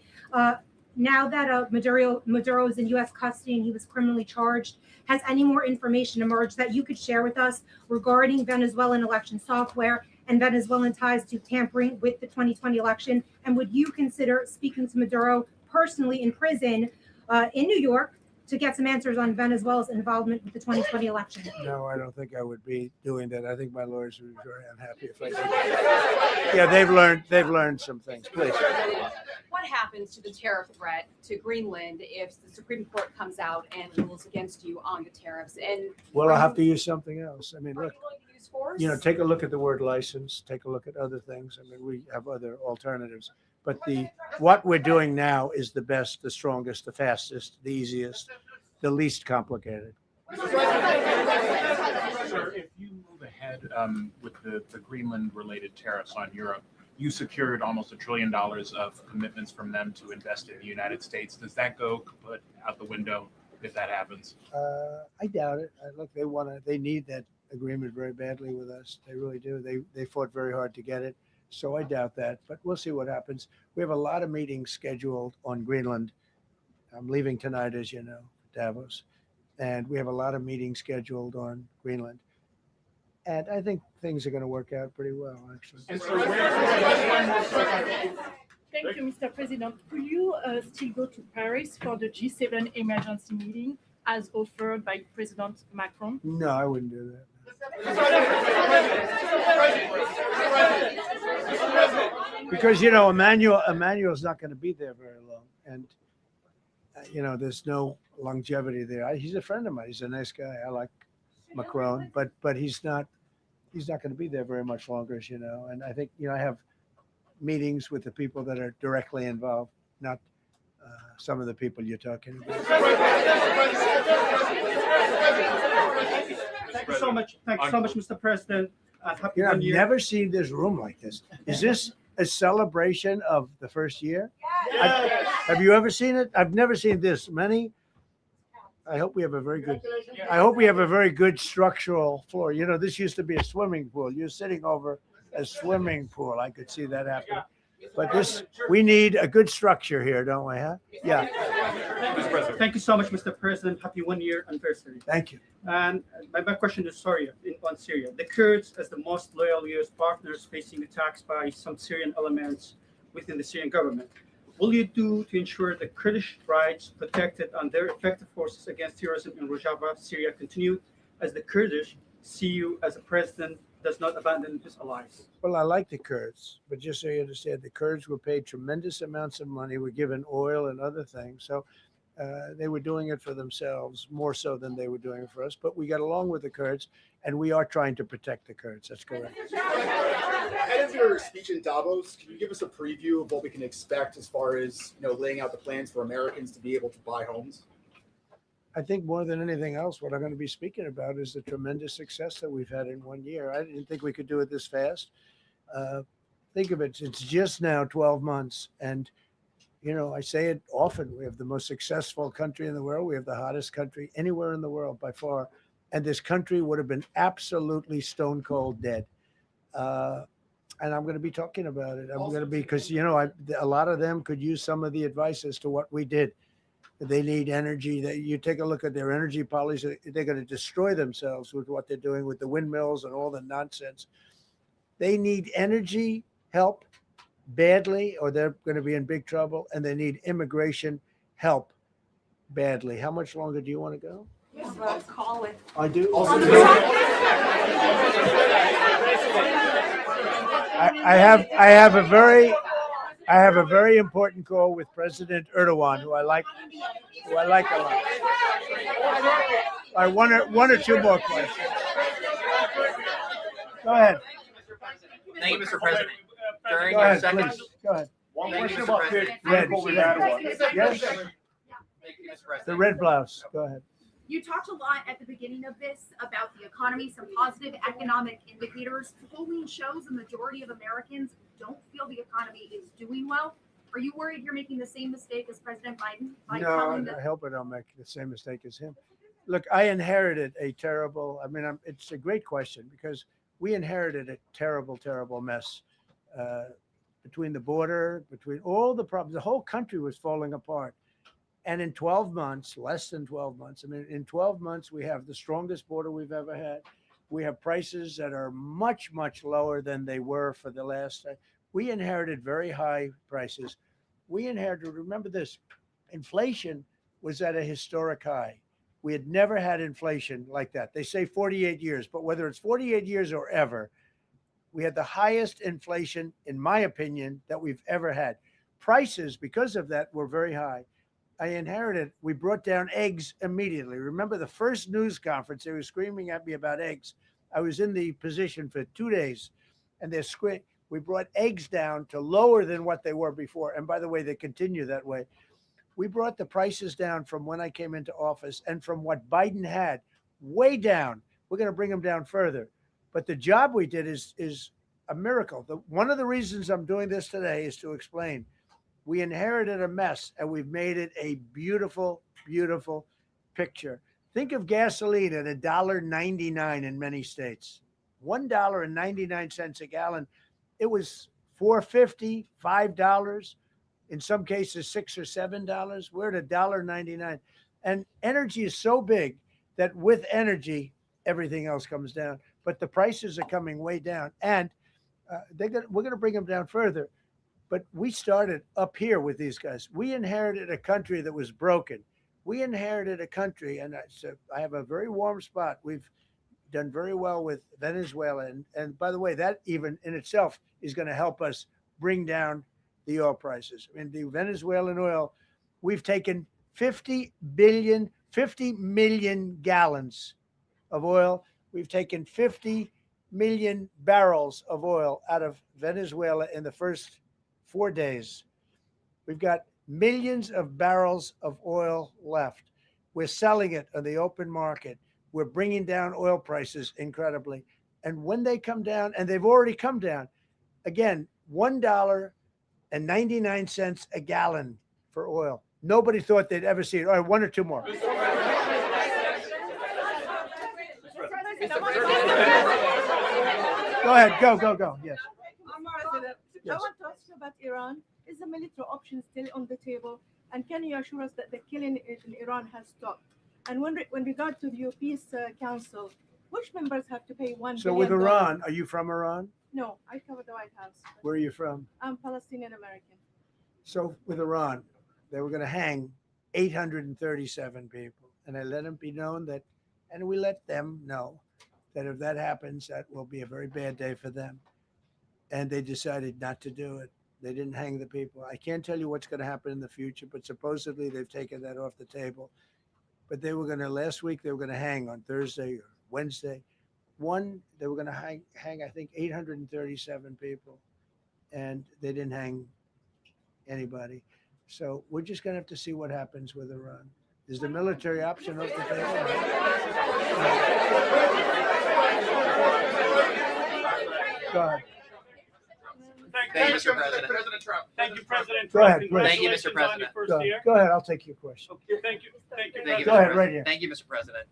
[SPEAKER 11] Now that Maduro is in U.S. custody and he was criminally charged, has any more information emerged that you could share with us regarding Venezuelan election software and Venezuelan ties to tampering with the 2020 election? And would you consider speaking to Maduro personally in prison in New York to get some answers on Venezuela's involvement with the 2020 election?
[SPEAKER 1] No, I don't think I would be doing that. I think my lawyers would be very unhappy if I did that. Yeah, they've learned some things. Please.
[SPEAKER 12] What happens to the tariff threat to Greenland if the Supreme Court comes out and rules against you on the tariffs? And
[SPEAKER 1] Well, I'll have to use something else. I mean,
[SPEAKER 12] are
[SPEAKER 1] look,
[SPEAKER 12] you going to use force?
[SPEAKER 1] take a look at the word license, take a look at other things. I mean, we have other alternatives. But what we're doing now is the best, the strongest, the fastest, the easiest, the least complicated.
[SPEAKER 9] Sir, if you move ahead with the Greenland-related tariffs on Europe, you secured almost $1 trillion of commitments from them to invest in the United States. Does that go kaput out the window if that happens?
[SPEAKER 1] I doubt it. Look, they need that agreement very badly with us. They really do. They fought very hard to get it. So I doubt that, but we'll see what happens. We have a lot of meetings scheduled on Greenland. I'm leaving tonight, as you know, Davos, and we have a lot of meetings scheduled on Greenland. And I think things are going to work out pretty well, actually.
[SPEAKER 9] And so
[SPEAKER 13] Thank you, Mr. President. Will you still go to Paris for the G7 emergency meeting as offered by President Macron?
[SPEAKER 1] No, I wouldn't do that. Because Emmanuel's not going to be there very long, and there's no longevity there. He's a friend of mine. He's a nice guy. I like Macron, but he's not going to be there very much longer, as you know. And I think I have meetings with the people that are directly involved, not some of the people you're talking about.
[SPEAKER 14] Thank you so much. Thank you so much, Mr. President. Happy
[SPEAKER 1] I've
[SPEAKER 14] New Year.
[SPEAKER 1] never seen this room like this. Is this a celebration of the first year? Have you ever seen it? I've never seen this many. I hope we have a very good structural floor. This used to be a swimming pool. You're sitting over a swimming pool. I could see that happen. But we need a good structure here, don't we? Huh? Yeah.
[SPEAKER 14] Thank you so much, Mr. President. Happy 1 year anniversary.
[SPEAKER 1] Thank you.
[SPEAKER 14] And my question is on Syria. The Kurds, as the most loyal U.S. partners, facing attacks by some Syrian elements within the Syrian government. will you do to ensure the Kurdish rights protected and their effective forces against terrorism in Rojava, Syria continue, as the Kurdish see you as a president does not abandon his allies?
[SPEAKER 1] Well, I like the Kurds, but just so you understand, the Kurds were paid tremendous amounts of money, were given oil and other things. So they were doing it for themselves more so than they were doing it for us. But we got along with the Kurds, and we are trying to protect the Kurds. That's correct.
[SPEAKER 15] Ahead of your speech in Davos, can you give us a preview of what we can expect as far as laying out the plans for Americans to be able to buy homes?
[SPEAKER 1] I think more than anything else, what I'm going to be speaking about is the tremendous success that we've had in 1 year. I didn't think we could do it this fast. Think of it, it's just now 12 months. And, I say it often, we have the most successful country in the world. We have the hottest country anywhere in the world by far. And this country would have been absolutely stone cold dead. And I'm going to be talking about it. I'm going to be, because, a lot of them could use some of the advice as to what we did. They need energy. That you take a look at their energy policy, they're going to destroy themselves with what they're doing with the windmills and all the nonsense. They need energy help badly, or they're going to be in big trouble, and they need immigration help badly. How much longer do you want to go?
[SPEAKER 12] Call with.
[SPEAKER 1] I do. I have a very important call with President Erdogan, who I like a lot. I one or two more questions. Go ahead.
[SPEAKER 16] Thank you, Mr. President. During
[SPEAKER 1] Go
[SPEAKER 16] your
[SPEAKER 1] ahead,
[SPEAKER 16] second,
[SPEAKER 1] please. Go ahead.
[SPEAKER 6] One
[SPEAKER 16] Thank you,
[SPEAKER 6] question
[SPEAKER 16] Mr.
[SPEAKER 6] about
[SPEAKER 16] President.
[SPEAKER 1] Red. Yes.
[SPEAKER 16] Thank you, Mr. President.
[SPEAKER 1] The red blouse. Go ahead.
[SPEAKER 17] You talked a lot at the beginning of this about the economy, some positive economic indicators. Polling shows the majority of Americans don't feel the economy is doing well. Are you worried you're making the same mistake as President Biden by telling
[SPEAKER 1] No,
[SPEAKER 17] the
[SPEAKER 1] I hope I don't make the same mistake as him. Look, I inherited a terrible, it's a great question because we inherited a terrible, terrible mess between the border, between all the problems. The whole country was falling apart. And in 12 months, less than 12 months, in 12 months, we have the strongest border we've ever had. We have prices that are much, much lower than they were for the last. We inherited very high prices. We inherited, remember this, inflation was at a historic high. We had never had inflation like that. They say 48 years, but whether it's 48 years or ever, we had the highest inflation, in my opinion, that we've ever had. Prices, because of that, were very high. I inherited, we brought down eggs immediately. Remember the first news conference, they were screaming at me about eggs. I was in the position for 2 days, and we brought eggs down to lower than what they were before. And by the way, they continue that way. We brought the prices down from when I came into office and from what Biden had, way down. We're going to bring them down further. But the job we did is a miracle. One of the reasons I'm doing this today is to explain. We inherited a mess, and we've made it a beautiful, beautiful picture. Think of gasoline at $1.99 in many states. $1.99 a gallon. It was $4.50, $5, in some cases $6 or $7. We're at $1.99. And energy is so big that with energy, everything else comes down. But the prices are coming way down, and we're going to bring them down further. But we started up here with these guys. We inherited a country that was broken. We inherited a country, and I have a very warm spot. We've done very well with Venezuela. And by the way, that even in itself is going to help us bring down the oil prices. The Venezuelan oil, we've taken 50 million gallons of oil. We've taken 50 million barrels of oil out of Venezuela in the first 4 days. We've got millions of barrels of oil left. We're selling it on the open market. We're bringing down oil prices incredibly. And when they come down, and they've already come down, again, $1.99 a gallon for oil. Nobody thought they'd ever see it. All right, one or two more. Go ahead, go. Yes.
[SPEAKER 18] I want to ask you about Iran. Is the military option still on the table? And can you assure us that the killing in Iran has stopped? And when regard to the Peace Council, which members have to pay $1 billion?
[SPEAKER 1] So with Iran, are you from Iran?
[SPEAKER 18] No, I cover the White House.
[SPEAKER 1] Where are you from?
[SPEAKER 18] I'm Palestinian American.
[SPEAKER 1] So with Iran, they were going to hang 837 people, and I let them be known that, and we let them know that if that happens, that will be a very bad day for them. And they decided not to do it. They didn't hang the people. I can't tell you what's going to happen in the future, but supposedly they've taken that off the table. But they were going to, last week, they were going to hang on Thursday or Wednesday. They were going to hang, I think, 837 people, and they didn't hang anybody. So we're just going to have to see what happens with Iran. Is the military option off the table? Go ahead.
[SPEAKER 16] Thank you, Mr. President.
[SPEAKER 6] Thank you, President
[SPEAKER 1] Go
[SPEAKER 6] Trump.
[SPEAKER 1] ahead, please.
[SPEAKER 16] Thank you, Mr.
[SPEAKER 6] Congratulations on your
[SPEAKER 16] President.
[SPEAKER 6] first
[SPEAKER 1] Go,
[SPEAKER 6] year.
[SPEAKER 1] go ahead. I'll take your question.
[SPEAKER 6] Okay, thank you. Thank you.
[SPEAKER 16] Thank you,
[SPEAKER 1] Go
[SPEAKER 16] Mr.
[SPEAKER 1] ahead,
[SPEAKER 16] President.
[SPEAKER 1] right here.
[SPEAKER 16] Thank you, Mr. President.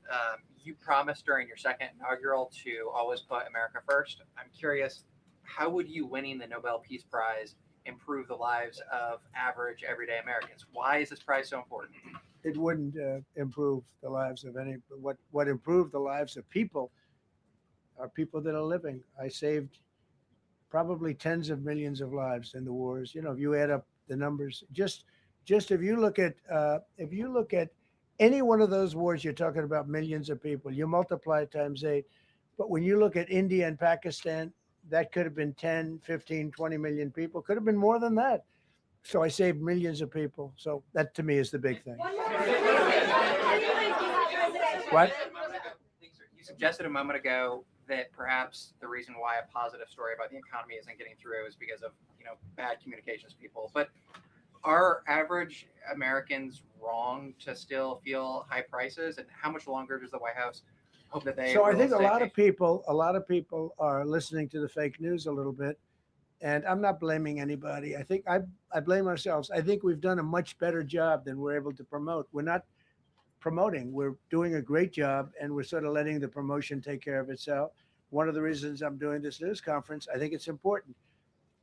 [SPEAKER 16] You promised during your second inaugural to always put America first. I'm curious, how would you winning the Nobel Peace Prize improve the lives of average, everyday Americans? Why is this prize so important?
[SPEAKER 1] It wouldn't improve the lives of any. What improved the lives of people are people that are living. I saved probably tens of millions of lives in the wars. You know, if you add up the numbers, just if you look at any one of those wars, you're talking about millions of people. You multiply it times 8. But when you look at India and Pakistan, that could have been 10, 15, 20 million people. Could have been more than that. So I saved millions of people. So that to me is the big thing. What?
[SPEAKER 16] You suggested a moment ago that perhaps the reason why a positive story about the economy isn't getting through is because of, bad communications people. But are average Americans wrong to still feel high prices? And how much longer does the White House hope that they
[SPEAKER 1] So I
[SPEAKER 16] will
[SPEAKER 1] think a
[SPEAKER 16] stay
[SPEAKER 1] lot
[SPEAKER 16] patient?
[SPEAKER 1] of people are listening to the fake news a little bit. And I'm not blaming anybody. I think I blame ourselves. I think we've done a much better job than we're able to promote. We're not promoting. We're doing a great job, and we're sort of letting the promotion take care of itself. One of the reasons I'm doing this news conference, I think it's important.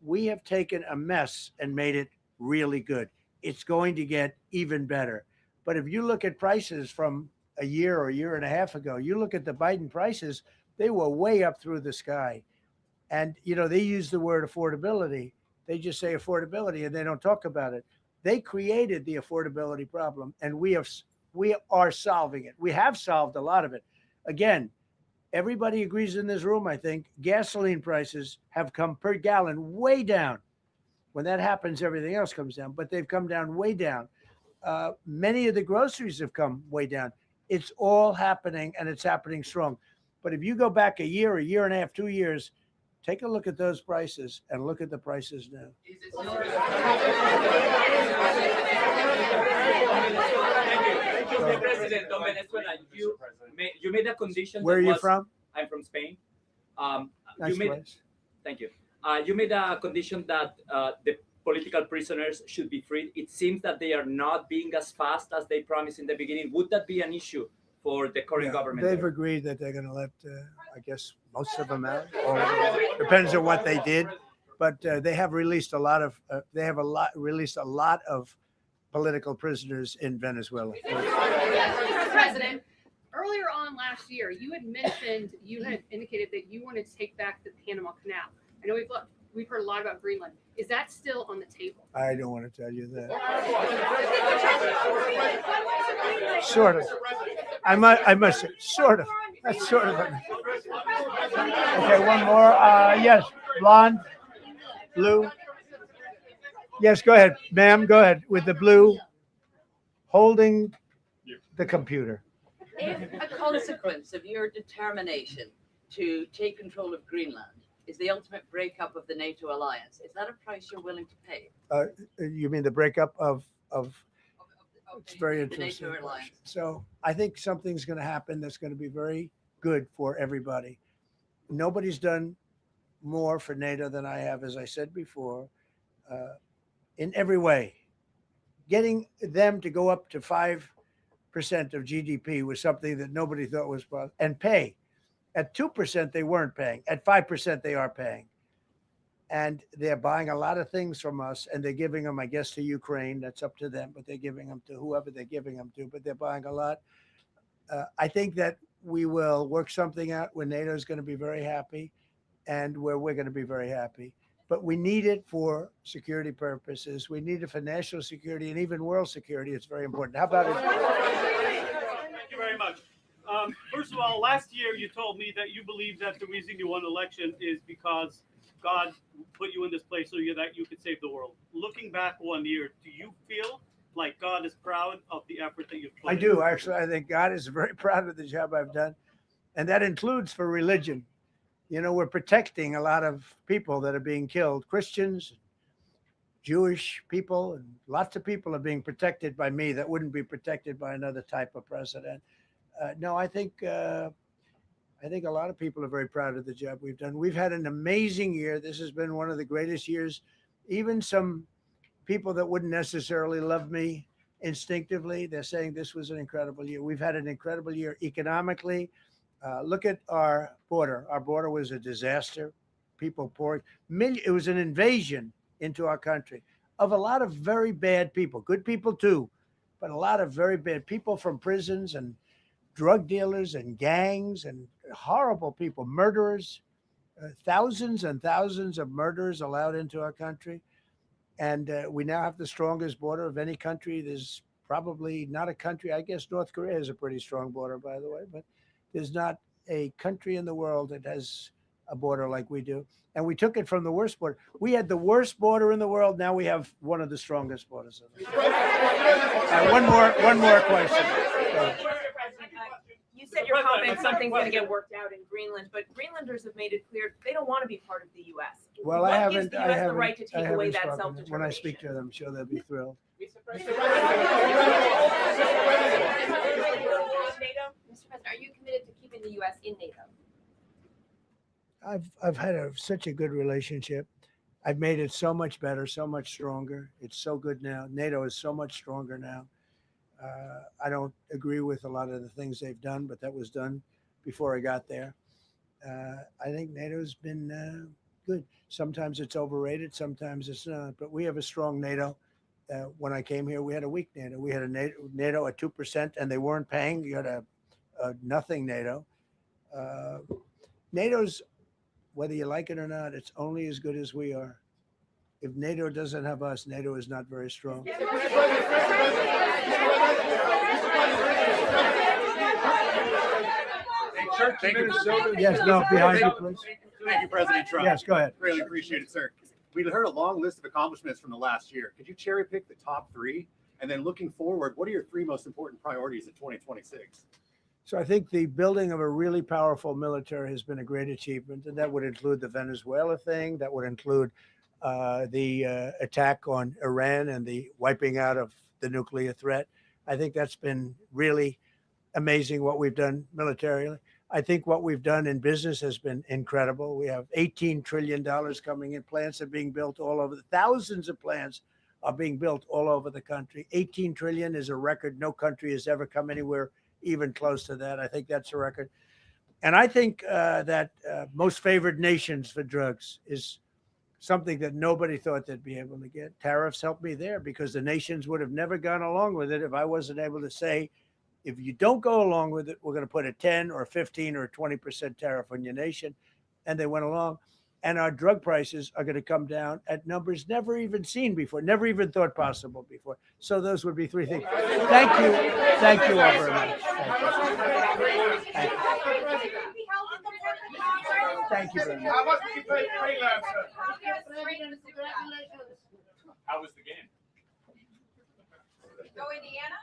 [SPEAKER 1] We have taken a mess and made it really good. It's going to get even better. But if you look at prices from a year or a year and a half ago, you look at the Biden prices, they were way up through the sky. And, they use the word affordability. They just say affordability and they don't talk about it. They created the affordability problem, and we are solving it. We have solved a lot of it. Again, everybody agrees in this room, I think, gasoline prices have come per gallon way down. When that happens, everything else comes down, but they've come down way down. Many of the groceries have come way down. It's all happening, and it's happening strong. But if you go back a year and a half, 2 years, take a look at those prices and look at the prices now.
[SPEAKER 19] Mr. President of Venezuela, you made a condition.
[SPEAKER 1] Where are you from?
[SPEAKER 19] I'm from Spain.
[SPEAKER 1] Nice place.
[SPEAKER 19] Thank you. You made a condition that the political prisoners should be freed. It seems that they are not being as fast as they promised in the beginning. Would that be an issue for the current government?
[SPEAKER 1] They've agreed that they're going to let, I guess, most of them out. Or depends on what they did, but they have released a lot of. Released a lot of political prisoners in Venezuela.
[SPEAKER 20] Mr. President, earlier on last year, you had indicated that you wanted to take back the Panama Canal. I know we've heard a lot about Greenland. Is that still on the table?
[SPEAKER 1] I don't want to tell you that. Sort of. I must say, sort of. That's sort of. Okay, one more. Yes, blonde, blue. Yes, go ahead, ma'am. Go ahead with the blue, holding the computer.
[SPEAKER 21] If a consequence of your determination to take control of Greenland is the ultimate breakup of the NATO alliance, is that a price you're willing to pay?
[SPEAKER 1] You mean the breakup of? It's very
[SPEAKER 21] the
[SPEAKER 1] interesting.
[SPEAKER 21] NATO alliance.
[SPEAKER 1] So I think something's going to happen that's going to be very good for everybody. Nobody's done more for NATO than I have, as I said before, in every way. Getting them to go up to 5% of GDP was something that nobody thought was possible, and pay. At 2%, they weren't paying. At 5%, they are paying. And they're buying a lot of things from us, and they're giving them, I guess, to Ukraine. That's up to them, but they're giving them to whoever they're giving them to, but they're buying a lot. I think that we will work something out where NATO is going to be very happy and where we're going to be very happy. but we need it for security purposes. We need it for national security and even world security. It's very important. How about it?
[SPEAKER 3] Thank you very much. First of all, last year you told me that you believe that the reason you won the election is because God put you in this place so that you could save the world. Looking back 1 year, do you feel like God is proud of the effort that you've put
[SPEAKER 1] I
[SPEAKER 3] in?
[SPEAKER 1] do, actually. I think God is very proud of the job I've done. And that includes for religion. You know, we're protecting a lot of people that are being killed, Christians, Jewish people, and lots of people are being protected by me that wouldn't be protected by another type of president. No, I think a lot of people are very proud of the job we've done. We've had an amazing year. This has been one of the greatest years. Even some people that wouldn't necessarily love me instinctively, they're saying this was an incredible year. We've had an incredible year economically. Look at our border. Our border was a disaster. People poured. It was an invasion into our country of a lot of very bad people, good people too, but a lot of very bad people from prisons and drug dealers and gangs and horrible people, murderers, thousands and thousands of murderers allowed into our country. And we now have the strongest border of any country. There's probably not a country, I guess North Korea has a pretty strong border, by the way, but there's not a country in the world that has a border like we do. And we took it from the worst border. We had the worst border in the world. Now we have one of the strongest borders in the world. One more question.
[SPEAKER 22] You said you're confident something's going to get worked out in Greenland, but Greenlanders have made it clear they don't want to be part of the U.S.
[SPEAKER 1] Well,
[SPEAKER 22] what
[SPEAKER 1] I haven't.
[SPEAKER 22] gives the
[SPEAKER 1] I
[SPEAKER 22] U.S.
[SPEAKER 1] haven't.
[SPEAKER 22] the right to
[SPEAKER 1] I
[SPEAKER 22] take
[SPEAKER 1] haven't
[SPEAKER 22] away that
[SPEAKER 1] spoken.
[SPEAKER 22] self-determination?
[SPEAKER 1] When I speak to them, I'm sure they'll be thrilled.
[SPEAKER 22] Mr. President,
[SPEAKER 17] are you committed to keeping the U.S. in NATO?
[SPEAKER 1] I've had such a good relationship. I've made it so much better, so much stronger. It's so good now. NATO is so much stronger now. I don't agree with a lot of the things they've done, but that was done before I got there. I think NATO's been good. Sometimes it's overrated, sometimes it's not. But we have a strong NATO. When I came here, we had a weak NATO. We had a NATO at 2%, and they weren't paying. You had a nothing NATO. NATO's, whether you like it or not, it's only as good as we are. If NATO doesn't have us, NATO is not very strong.
[SPEAKER 23] Thank you.
[SPEAKER 1] Yes, no, behind you, please.
[SPEAKER 23] Thank you, President Trump.
[SPEAKER 1] Yes, go ahead.
[SPEAKER 23] Really appreciate it, sir. We heard a long list of accomplishments from the last year. Could you cherry pick the top three? And then looking forward, what are your three most important priorities in 2026?
[SPEAKER 1] So I think the building of a really powerful military has been a great achievement, and that would include the Venezuela thing. That would include the attack on Iran and the wiping out of the nuclear threat. I think that's been really amazing what we've done militarily. I think what we've done in business has been incredible. We have $18 trillion coming in. Plants are being built all over. Thousands of plants are being built all over the country. 18 trillion is a record. No country has ever come anywhere even close to that. I think that's a record. And I think that most favored nations for drugs is something that nobody thought they'd be able to get. Tariffs helped me there because the nations would have never gone along with it if I wasn't able to say, if you don't go along with it, we're going to put a 10 or 15 or 20% tariff on your nation. And they went along. And our drug prices are going to come down at numbers never even seen before, never even thought possible before. So those would be three things. Thank you. Thank you all very much. Thank you very much.
[SPEAKER 23] How much did you pay freelance, sir?
[SPEAKER 22] How was the game?
[SPEAKER 17] Go Indiana.